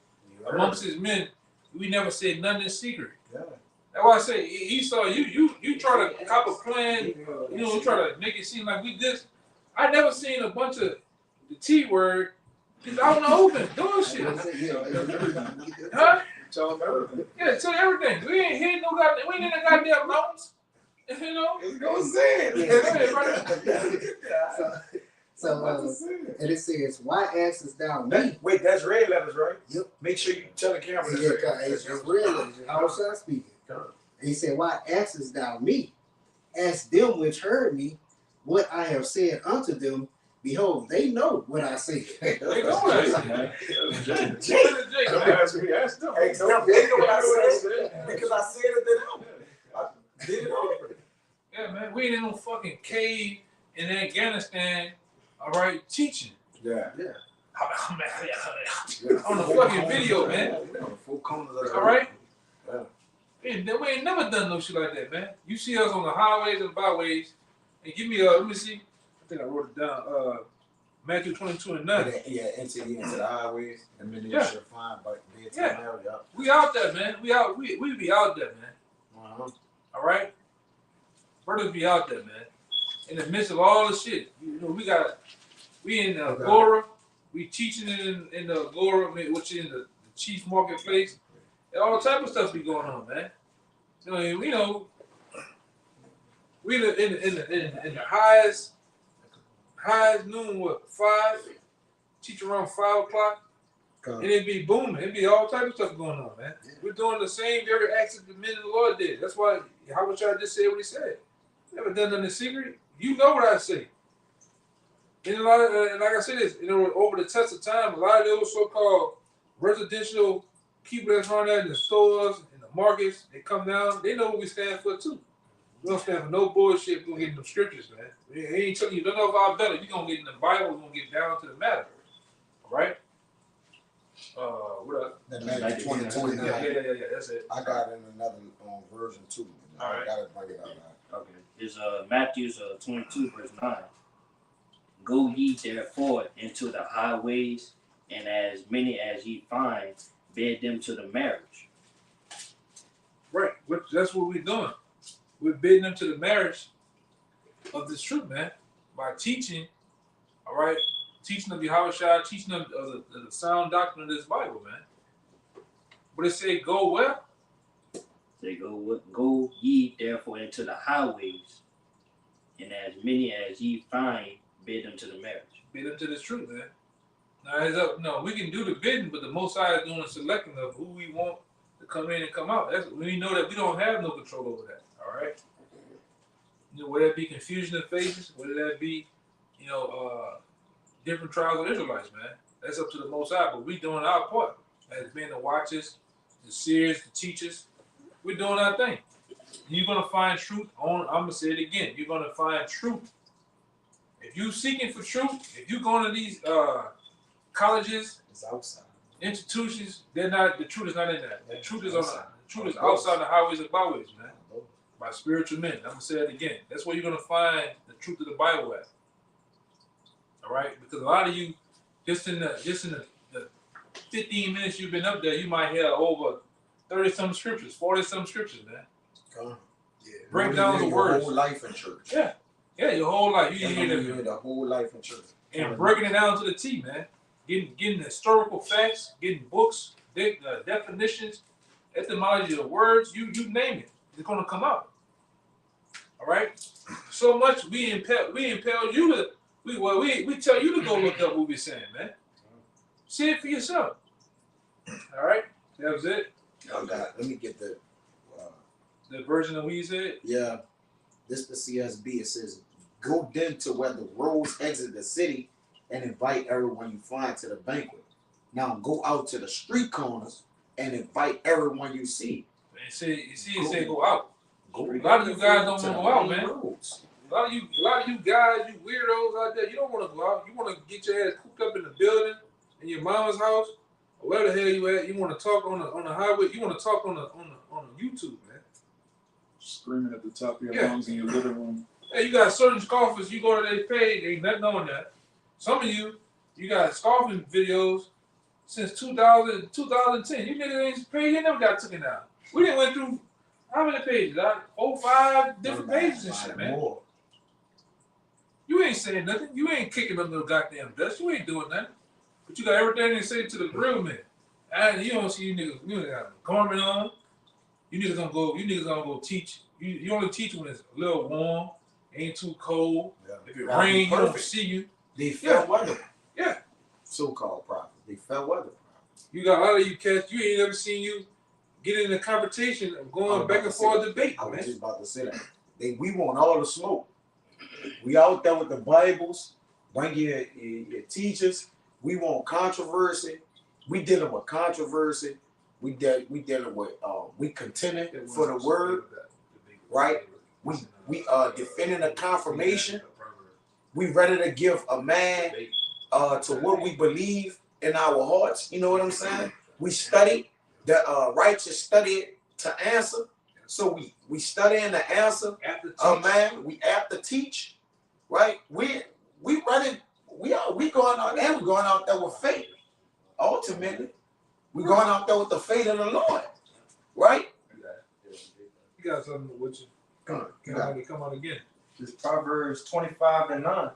Speaker 1: Amongst his men, we never said nothing in secret.
Speaker 4: Yeah.
Speaker 1: That's why I say Esau, you try to cop a plan, you know, try to make it seem like we this. I never seen a bunch of the T word just out in the open doing shit. Huh?
Speaker 2: Tell them everything.
Speaker 1: Yeah, tell everything. We ain't hid no goddamn. We ain't in the goddamn mountains. You know.
Speaker 2: It's gonna say it.
Speaker 5: And it says, why askest thou me?
Speaker 7: Wait, that's red letters, right?
Speaker 5: Yep.
Speaker 7: Make sure you tell the camera.
Speaker 5: Yeah, it's real. Yahushua speaking. And he said, why askest thou me? Ask them which heard me what I have said unto them. Behold, they know what I said.
Speaker 1: They know what I said. Jake.
Speaker 2: Don't ask me, ask them.
Speaker 7: Hey, they know what I said because I said it to them. I did it over.
Speaker 1: Yeah, man. We ain't in no fucking cave in Afghanistan. All right, teaching.
Speaker 2: Yeah.
Speaker 1: On the fucking video, man.
Speaker 4: Full corners of the
Speaker 1: All right.
Speaker 4: Yeah.
Speaker 1: We ain't never done no shit like that, man. You see us on the highways and byways, and give me let me see. I think I wrote it down. Matthew 22:9.
Speaker 4: Yeah, into the highways, and then you
Speaker 1: Yeah.
Speaker 4: should find, but
Speaker 1: Yeah. We out there, man. We be out there, man.
Speaker 4: Uh-huh.
Speaker 1: All right. Brothers be out there, man. In the midst of all the shit, you know, we in the Agora. We teaching in the Agora, which is in the chief marketplace. And all type of stuff be going on, man. You know, we in the highest noon, what, 5? Teach around 5 o'clock. And it be booming. It be all type of stuff going on, man. We're doing the same very acts that the men of the Lord did. That's why Howard just said what he said. Never done nothing in secret. You know what I say. And and like I said, this, you know, over the test of time, a lot of those so-called residential people that's running in the stores, in the markets, they come down. They know what we stand for too. We don't stand for no bullshit. We're gonna get in the scriptures, man. We ain't telling you none of our better. You're gonna get in the Bible. We're gonna get down to the matter. All right. What up?
Speaker 4: The Matthew 20:29.
Speaker 1: Yeah. That's it.
Speaker 4: I got it in another version too.
Speaker 1: All right.
Speaker 4: I gotta bring it out now.
Speaker 6: Okay. It's Matthew 22 verse 9. Go ye therefore into the highways, and as many as ye find, bid them to the marriage.
Speaker 1: Right. That's what we're doing. We're bidding them to the marriage of this truth, man. By teaching, all right, teaching them Yahushua, teaching them the sound doctrine of this Bible, man. But it say go where?
Speaker 6: They go ye therefore into the highways, and as many as ye find, bid them to the marriage.
Speaker 1: Bid them to this truth, man. Now it's up. No, we can do the bidding, but the Most High is doing the selecting of who we want to come in and come out. We know that we don't have no control over that. All right. You know, whether that be confusion of faces, whether that be, you know, different tribes of Israelites, man. That's up to the Most High. But we doing our part as being the watchers, the seers, the teachers. We're doing our thing. You're gonna find truth on. I'm gonna say it again. You're gonna find truth. If you seeking for truth, if you going to these colleges,
Speaker 4: It's outside.
Speaker 1: institutions, they're not. The truth is not in that. The truth is outside the highways and byways, man. By spiritual men. I'm gonna say it again. That's where you're gonna find the truth of the Bible at. All right, because a lot of you, just in the 15 minutes you've been up there, you might hear over 30-some scriptures, 40-some scriptures, man.
Speaker 4: Yeah.
Speaker 1: Break down the words.
Speaker 4: Your whole life in church.
Speaker 1: Yeah, your whole life. You
Speaker 4: That's
Speaker 1: hear
Speaker 4: when
Speaker 1: them.
Speaker 4: you hear the whole life in church.
Speaker 1: And breaking it down to the T, man. Getting historical facts, getting books, definitions, etymology of words, you name it. It's gonna come out. All right? So much we impel you to we tell you to go look up what we're saying, man. See it for yourself. All right? That was it.
Speaker 4: Let me get the
Speaker 1: version of what you said.
Speaker 4: Yeah. This the CSB. It says Go then to where the roads exit the city and invite everyone you find to the banquet. Now go out to the street corners and invite everyone you see.
Speaker 1: And it say go out.
Speaker 4: Go
Speaker 1: A lot of you guys don't
Speaker 4: to
Speaker 1: want to
Speaker 4: the
Speaker 1: go out,
Speaker 4: main
Speaker 1: man.
Speaker 4: roads.
Speaker 1: A lot of you guys, you weirdos out there, you don't want to go out. You want to get your ass cooped up in the building, in your mama's house, or where the hell you at. You want to talk on the highway. You want to talk on the YouTube, man.
Speaker 2: Screaming at the top of your lungs in your living room.
Speaker 1: Hey, you got certain scoffers. You go to their page, ain't nothing on that. Some of you got scoffing videos since 2010. You niggas ain't paid. You never got taken down. We didn't went through how many pages? 5 different pages and shit, man.
Speaker 4: More.
Speaker 1: You ain't saying nothing. You ain't kicking up no goddamn dust. You ain't doing nothing. But you got everything to say to the real men. And you don't see you niggas. You ain't got a garment on. You niggas gonna go teach. You only teach when it's a little warm, ain't too cold.
Speaker 4: Yeah.
Speaker 1: If it rains, you don't
Speaker 4: Perfect.
Speaker 1: see you.
Speaker 4: They fell weather.
Speaker 1: Yeah.
Speaker 4: So-called prophets. They fell weather.
Speaker 1: You got a lot of you cats. You ain't never seen you get in a confrontation of going back and forth debate,
Speaker 4: I was
Speaker 1: man.
Speaker 4: just about to say that. We want all the smoke. We out there with the Bibles. Bring your teachers. We want controversy. We dealing with controversy. We dealing with we contending for the word, right? We defending a confirmation. We ready to give a man to what we believe in our hearts. You know what I'm saying? We study the righteous study to answer. So we studying the answer. Man, we have to teach, right? We running. We going out there. We going out there with faith. Ultimately, we going out there with the faith of the Lord, right?
Speaker 1: You got something with you. Come on again.
Speaker 3: This Proverbs 25:9.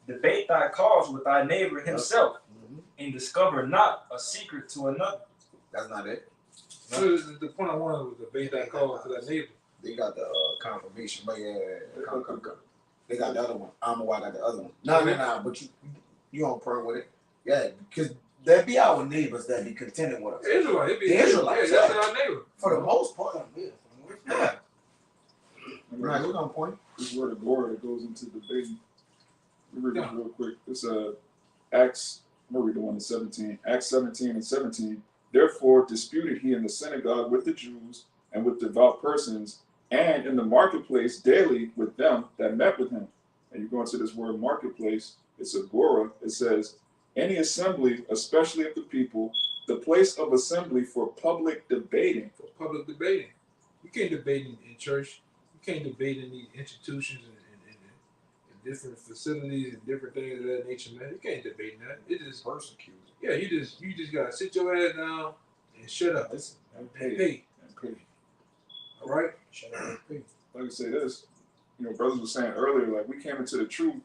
Speaker 3: Debate thy cause with thy neighbor himself, and discover not a secret to another.
Speaker 4: That's not it.
Speaker 1: No. The point I wanted was debate that call to that neighbor.
Speaker 4: They got the confirmation, but come. They got the other one. I don't know why I got the other one. No. But you on point with it. Yeah, because there be our neighbors that be contending with us.
Speaker 1: Israelites.
Speaker 4: The Israelites.
Speaker 1: Yeah, that's our neighbor.
Speaker 4: For the most part. Yeah.
Speaker 2: Right,
Speaker 4: we're on point.
Speaker 2: This word of glory that goes into debating. Let me read this real quick. This Acts, I'm gonna read the one in 17. Acts 17:17. Therefore disputed he in the synagogue with the Jews and with devout persons, and in the marketplace daily with them that met with him. And you go into this word marketplace, it's agora. It says, any assembly, especially of the people, the place of assembly for public debating.
Speaker 1: For public debating. You can't debate in church. You can't debate in these institutions and different facilities and different things of that nature, man. You can't debate in that. It is
Speaker 4: Persecuted.
Speaker 1: Yeah, you just gotta sit your ass down and shut up.
Speaker 2: And pay.
Speaker 1: Pay. All right?
Speaker 4: Shut up and pay.
Speaker 2: Let me say this. Brothers were saying earlier, like we came into the truth,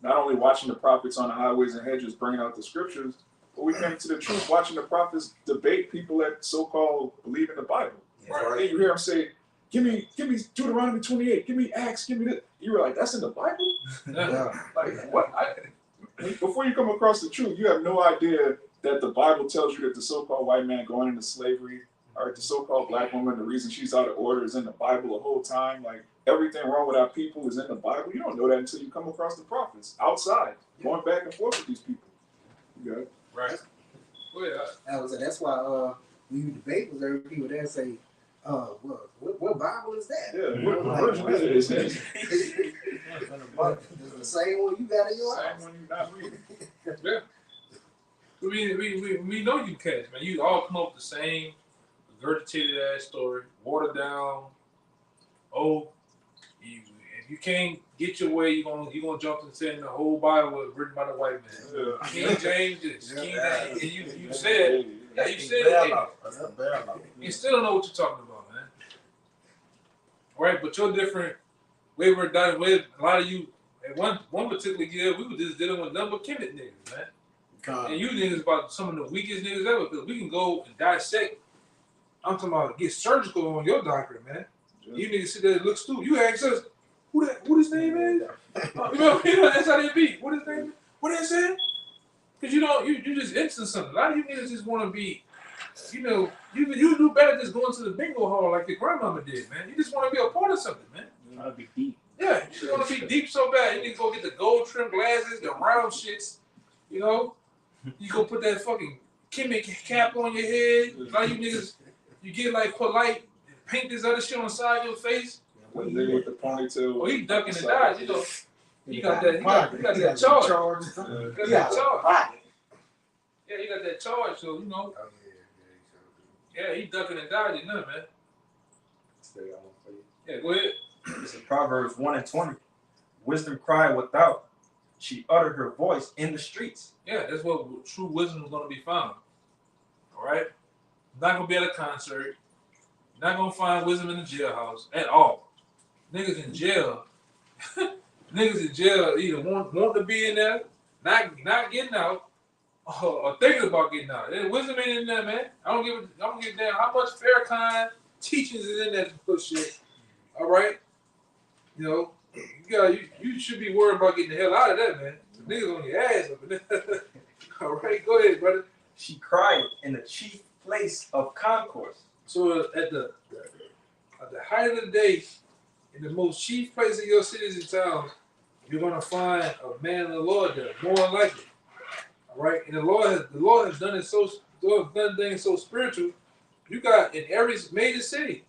Speaker 2: not only watching the prophets on the highways and hedges bringing out the scriptures, but we came to the truth watching the prophets debate people that so-called believe in the Bible.
Speaker 4: Yeah,
Speaker 2: right? And you hear them say, give me Deuteronomy 28, give me Acts, give me this. You were like, that's in the Bible?
Speaker 4: Yeah.
Speaker 2: Like, what? Before you come across the truth, you have no idea that the Bible tells you that the so-called white man going into slavery, or the so-called black woman, the reason she's out of order is in the Bible the whole time. Like, everything wrong with our people is in the Bible. You don't know that until you come across the prophets outside, going back and forth with these people. You got it?
Speaker 1: Right. Well, yeah.
Speaker 5: That's why when you debate with other people, they say, what Bible is that?
Speaker 2: Yeah, what version is it?
Speaker 5: It's the same one you got in your house.
Speaker 2: Same one you not reading.
Speaker 1: Yeah. We know you cats, man. You all come up with the same regurgitated ass story, watered down. If you can't get your way, you're gonna jump and say the whole Bible was written by the white man.
Speaker 2: Yeah.
Speaker 1: King James this, King James, and you said, you said it.
Speaker 4: That's the bailout.
Speaker 1: You still don't know what you're talking about, man. Right, but you're different. A lot of you, at one particular year, we were just dealing with number Kemet niggas, man. And you niggas about some of the weakest niggas ever, because we can go and dissect. I'm talking about get surgical on your doctrine, man. Yeah. You niggas sit there and look stupid. You ask us, what his name is? You know, that's how they be. What his name is? What they say? Because you just instant something. A lot of you niggas just want to be, you do better just going to the bingo hall like your grandmama did, man. You just want to be a part of something, man.
Speaker 6: That'd be deep.
Speaker 1: Yeah, niggas want to be deep so bad. You need to go get the gold trim glasses, the round shits. You know, you go put that fucking Kimmy cap on your head. Now you niggas, you get like polite, paint this other shit on the side of your face.
Speaker 2: That nigga with the ponytail.
Speaker 1: Oh, he ducking and dodge. You know, he got that. He got that charge. He got that charge. Yeah, he got that charge. So you know. Yeah, he ducking and dodging, nothing, man. Yeah, go ahead.
Speaker 3: This is Proverbs 1 and 20. Wisdom cried without. She uttered her voice in the streets.
Speaker 1: Yeah, that's what true wisdom is going to be found. All right? Not going to be at a concert. Not going to find wisdom in the jailhouse at all. Niggas in jail. Niggas in jail either want to be in there, not getting out, or thinking about getting out. Wisdom ain't in there, man. I don't give a damn how much Farrakhan teachings is in that bullshit. All right? You know, you should be worried about getting the hell out of that, man. The niggas on your ass up in there. All right, go ahead, brother.
Speaker 3: She cried in the chief place of concourse.
Speaker 1: So at the height of the day, in the most chief place of your cities and towns, you're gonna find a man of the Lord there, more than likely. All right, and the Lord has done it done things so spiritual. You got in every major city,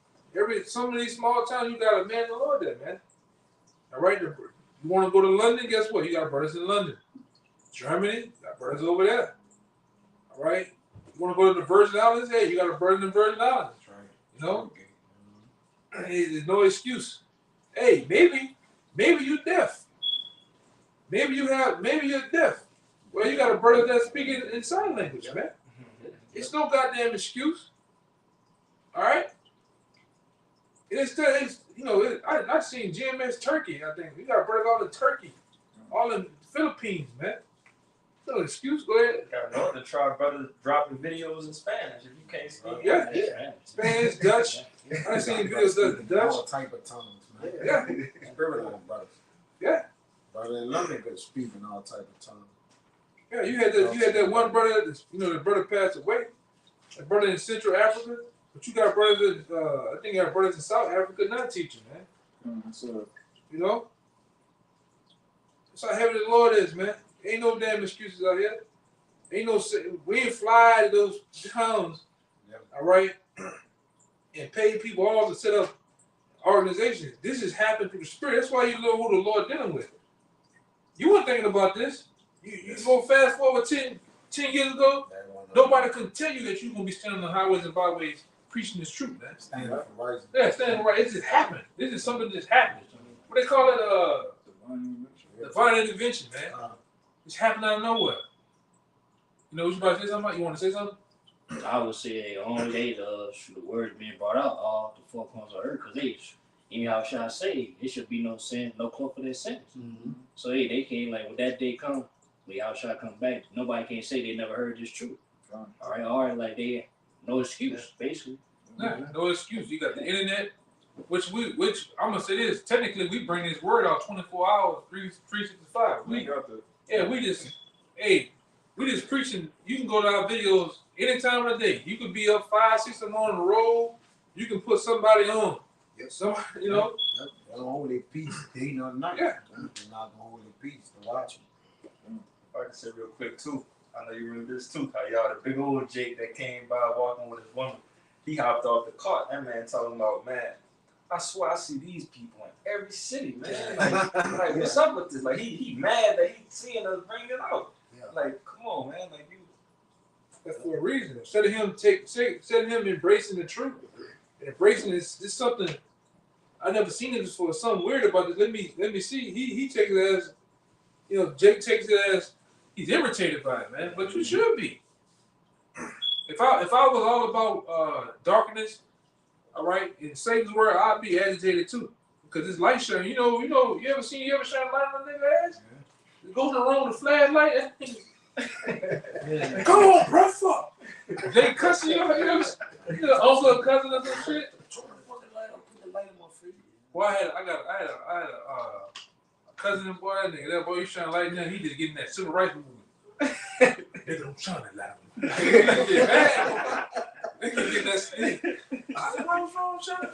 Speaker 1: some of these small towns, you got a man of the Lord there, man. All right, you want to go to London? Guess what? You got brothers in London. Germany, you got brothers over there. All right, you want to go to the Virgin Islands? Hey, you got a brother in the Virgin Islands. That's right. You know, there's no excuse. Hey, maybe you're deaf. Maybe you're deaf. Well, you got a brother that's speaking in sign language, man. It's no goddamn excuse. All right. I've seen GMS Turkey. I think we got brothers all in Turkey, all in the Philippines, man. No excuse. Go ahead.
Speaker 3: Got another tribe brothers dropping videos in Spanish if you can't speak.
Speaker 1: Yeah. Spanish, Dutch. I've seen videos of Dutch.
Speaker 4: All type of tongues, man.
Speaker 1: Yeah.
Speaker 4: Spiritual brothers.
Speaker 1: Yeah.
Speaker 4: Brother in London could speak in all type of tongues.
Speaker 1: Yeah, you had that one brother. The brother passed away. A brother in Central Africa. But you got brothers, I think you got brothers in South Africa not teaching, man. You know? That's how heavy the Lord is, man. Ain't no damn excuses out here. We ain't fly to those towns, all right, and pay people all to set up organizations. This has happened through the Spirit. That's why you know who the Lord dealing with. You weren't thinking about this. You go fast forward 10 years ago, nobody could tell you that you're going to be standing on the highways and byways preaching this truth, man. Standing for right. Yeah, standing right. It just happened. This is something that just happened. What they call it? Divine intervention, man. It's happening out of nowhere. You know what you about to say something about? You want to say something?
Speaker 6: I would say only day the words being brought out all the four corners of earth, because anyhow shall I say, it should be no sin, no cloak for their sins. Mm-hmm. So they can't, like, when that day come, when y'all shall come back, nobody can say they never heard this truth. All right, like they no excuse, basically.
Speaker 1: Nah, no excuse. You got the internet, which I'm gonna say this. Technically, we bring this word out 24 hours, 365. We just preaching. You can go to our videos any time of the day. You could be up 5, 6 in the morning on the road. You can put somebody on. Somebody, you know.
Speaker 4: They're gonna hold their peace day or night. Yeah. They're not gonna hold their peace to watch them.
Speaker 3: If I can say real quick too. I know you remember this too. How y'all the big old Jake that came by walking with his woman. He hopped off the cart. That man talking about, man, I swear I see these people in every city, man. Like what's up with this? Like he mad that he seeing us bring it out. Yeah. Like, come on, man. Like you.
Speaker 1: That's for a reason. Instead of him embracing the truth, embracing this something I never seen it before. Something weird about this. Let me see. He takes it as, Jake takes it as he's irritated by it, man. But you should be. If I was all about darkness, all right, in Satan's word, I'd be agitated too, because it's light shining. You ever shine light on a nigga ass? Yeah. Go to the room with a flashlight. Come on, bro, fuck. They cussing you ever uncle cousin or some shit. Put the light in my face. Boy, I had a cousin, boy, that boy, you shine light now. He just getting that civil rights movement. They don't shine that light. They can get that stick. I said, what's wrong, Sean?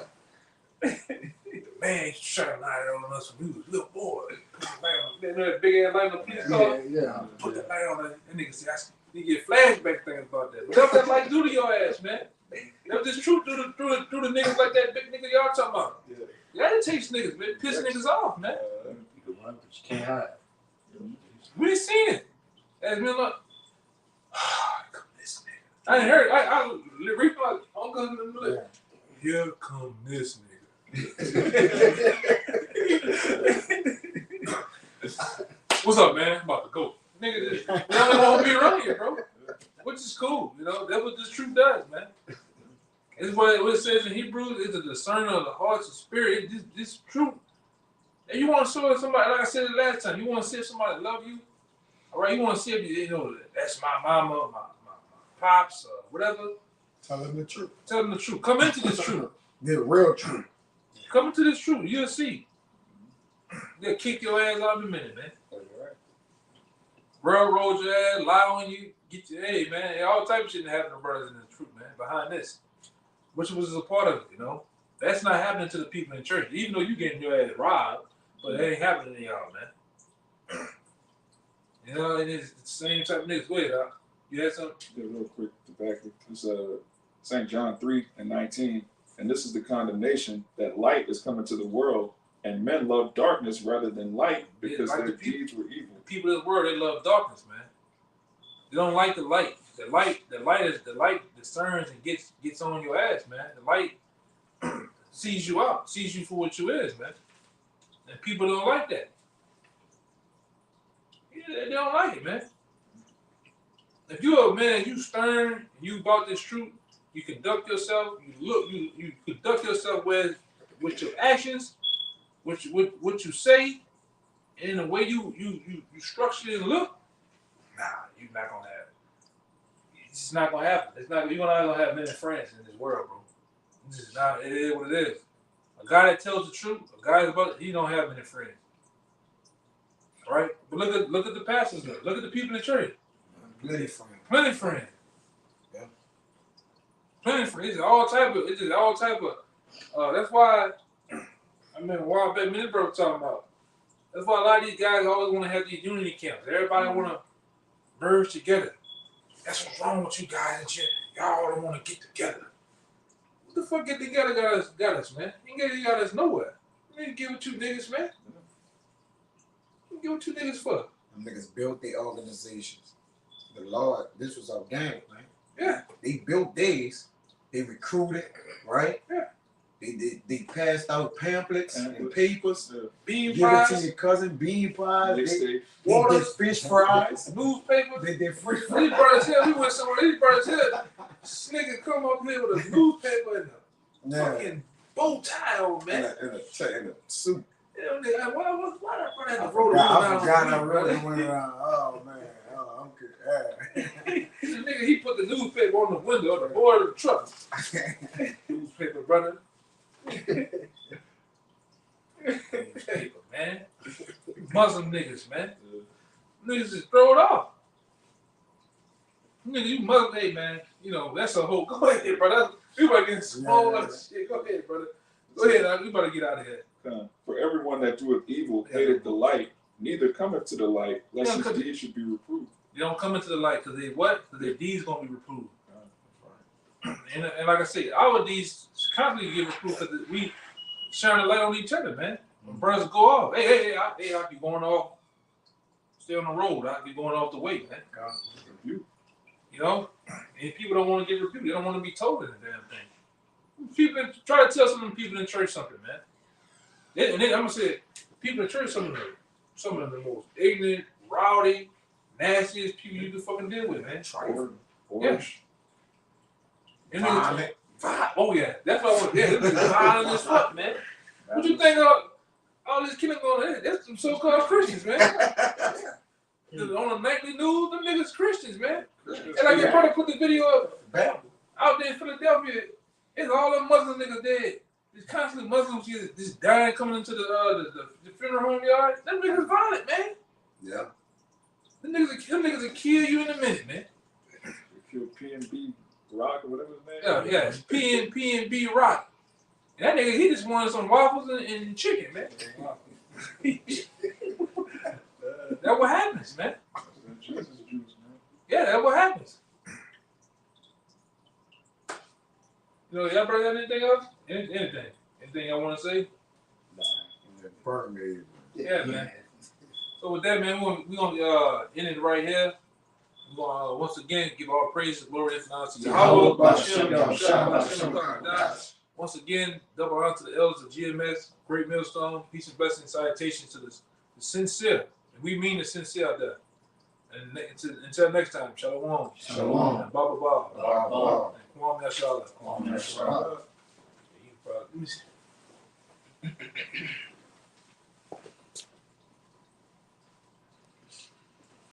Speaker 1: Man, man, shot a light on us when we was little boy. Put the light on. You know that big ass light on the police car?
Speaker 5: Yeah.
Speaker 1: Put that light on. That nigga see, you get flashback things about that. But that's what that light do to your ass, man. That was just truth through the niggas like that big nigga y'all talking about.
Speaker 2: Yeah.
Speaker 1: That irritates niggas, man. Piss niggas off, man.
Speaker 6: You can run, but you can't hide.
Speaker 1: We ain't seen it. As me like, come this nigga. I ain't heard. I read my uncle in the middle. Here come this nigga. What's up, man? I'm about to go. Nigga, they don't want to be around here, bro. Which is cool, you know. That's what this truth does, man. It's what it says in Hebrews. It's a discerner of the hearts and spirit. This truth. And you want to show somebody, like I said the last time, you want to see if somebody love you. All right, you want to see if you know that's my mama, my pops, or whatever.
Speaker 4: Tell them the truth.
Speaker 1: Tell them the truth. Come into this truth.
Speaker 4: The real truth.
Speaker 1: Come into this truth. You'll see. They'll kick your ass out in a minute, man. Railroad your ass, lie on you, get your, hey, man, all type of shit happening to brothers in the truth, man, behind this. Which was a part of it, you know. That's not happening to the people in church. Even though you getting your ass robbed, but it ain't happening to y'all, man. You know, and it's the same type of niggas. Go ahead, Doc. You had something?
Speaker 2: Yeah, real quick to back it. It's St. John 3:19. And this is the condemnation that light is coming to the world, and men love darkness rather than light because
Speaker 1: like
Speaker 2: their
Speaker 1: the people-
Speaker 2: deeds were evil.
Speaker 1: The people of the world, they love darkness, man. They don't like the light. The light discerns and gets on your ass, man. The light sees you out, sees you for what you is, man. And people don't like that. Yeah, they don't like it, man. If you're a man, you stern, and you about this truth, you conduct yourself, you conduct yourself with your actions, what you say, and the way you structure and look, nah, you're not gonna have it. It's just not gonna happen. It's not. You're not gonna have many friends in this world, bro. It's just not. It is what it is. A guy that tells the truth, a guy about he don't have many friends. All right, but look at the pastors. Look at the people in the church.
Speaker 4: Plenty friend.
Speaker 1: Plenty friends.
Speaker 4: Yeah.
Speaker 1: Plenty friends. It's all type of. That's why. I mean, a while back, Minute Bro talking about. That's why a lot of these guys always want to have these unity camps. Everybody want to merge together. That's what's wrong with you guys and shit. Y'all don't want to get together. What the fuck get together got us, man? You ain't got us nowhere. You ain't give it two niggas, man. You give it two niggas for?
Speaker 4: Them niggas built their organizations. The Lord, this was organic, man.
Speaker 1: Yeah.
Speaker 4: They built theirs. They recruited, right?
Speaker 1: Yeah.
Speaker 4: They passed out pamphlets and papers.
Speaker 1: Bean
Speaker 4: Give it to
Speaker 1: pies,
Speaker 4: your cousin, bean pies. They
Speaker 2: Mixtape.
Speaker 4: did fish fries.
Speaker 1: newspaper.
Speaker 4: They did free
Speaker 1: These
Speaker 4: fries.
Speaker 1: brothers here, we went somewhere. These brothers here, this nigga come up here with a newspaper and a
Speaker 4: Yeah.
Speaker 1: fucking bow tie on, man.
Speaker 4: In a suit.
Speaker 1: Yeah, nigga, why that brother had to roll the
Speaker 4: I forgot I
Speaker 1: window
Speaker 4: really
Speaker 1: down?
Speaker 4: went around. Oh, man. Oh, I'm good.
Speaker 1: The nigga, he put the newspaper on the window of the board of the truck. Newspaper, brother. Newspaper, man. Muslim niggas, man. Niggas just throw it off. Nigga, you Muslim, hey, man. You know, that's a whole. Go ahead, brother. We about to get small like shit. Go ahead, brother. Go ahead, we about to get out of here.
Speaker 2: For everyone that doeth evil hated the light, neither cometh to the light, lest his deeds should be reproved.
Speaker 1: They don't come into the light because they what? Because their deeds gonna be reproved. And like I said, our deeds constantly get reproved because we shine the light on each other, man. When brothers go off, hey, I be going off. Stay on the road. I be going off the way, man. You know, and people don't want to get rebuked. They don't want to be told in the damn thing. People try to tell some of the people in church something, man. And then I'm gonna say, people in church, some of them the most ignorant, rowdy, nastiest people you can fucking deal with, man. Yeah. And
Speaker 4: Violent.
Speaker 1: Oh yeah, that's what I want. Yeah, this is violent as fuck, man. What you think of all this killing going on? That's some so-called Christians, man. On the nightly news, them niggas Christians, man. And like they probably put the video up out there in Philadelphia. It's all them Muslim niggas dead. There's constantly Muslims just dying coming into the funeral home yard. Them niggas violent, man.
Speaker 4: Yeah.
Speaker 1: Them niggas will kill you in a minute, man.
Speaker 2: Kill PNB Rock or whatever his name is.
Speaker 1: Yeah, PNB Rock. That nigga, he just wanted some waffles and chicken, man. That's what happens, man.
Speaker 2: Jesus juice, man.
Speaker 1: Yeah, that's what happens. You know, y'all bring out anything else? Anything? Anything y'all want to say?
Speaker 4: Permeated.
Speaker 1: Yeah, man. So with that, man, we're gonna end it right here. We're gonna once again give all praise, glory, and honor to Yahweh. Once again, double honor to the elders of GMS, Great Millstone, peace and blessing, salutations to the sincere. And we mean the sincere out there. And until next time, shalom.
Speaker 4: Shalom.
Speaker 1: And Baba Baba.
Speaker 4: Baba.
Speaker 1: And Kwame Yashala.
Speaker 6: Kwame Yashala.
Speaker 1: Let me see.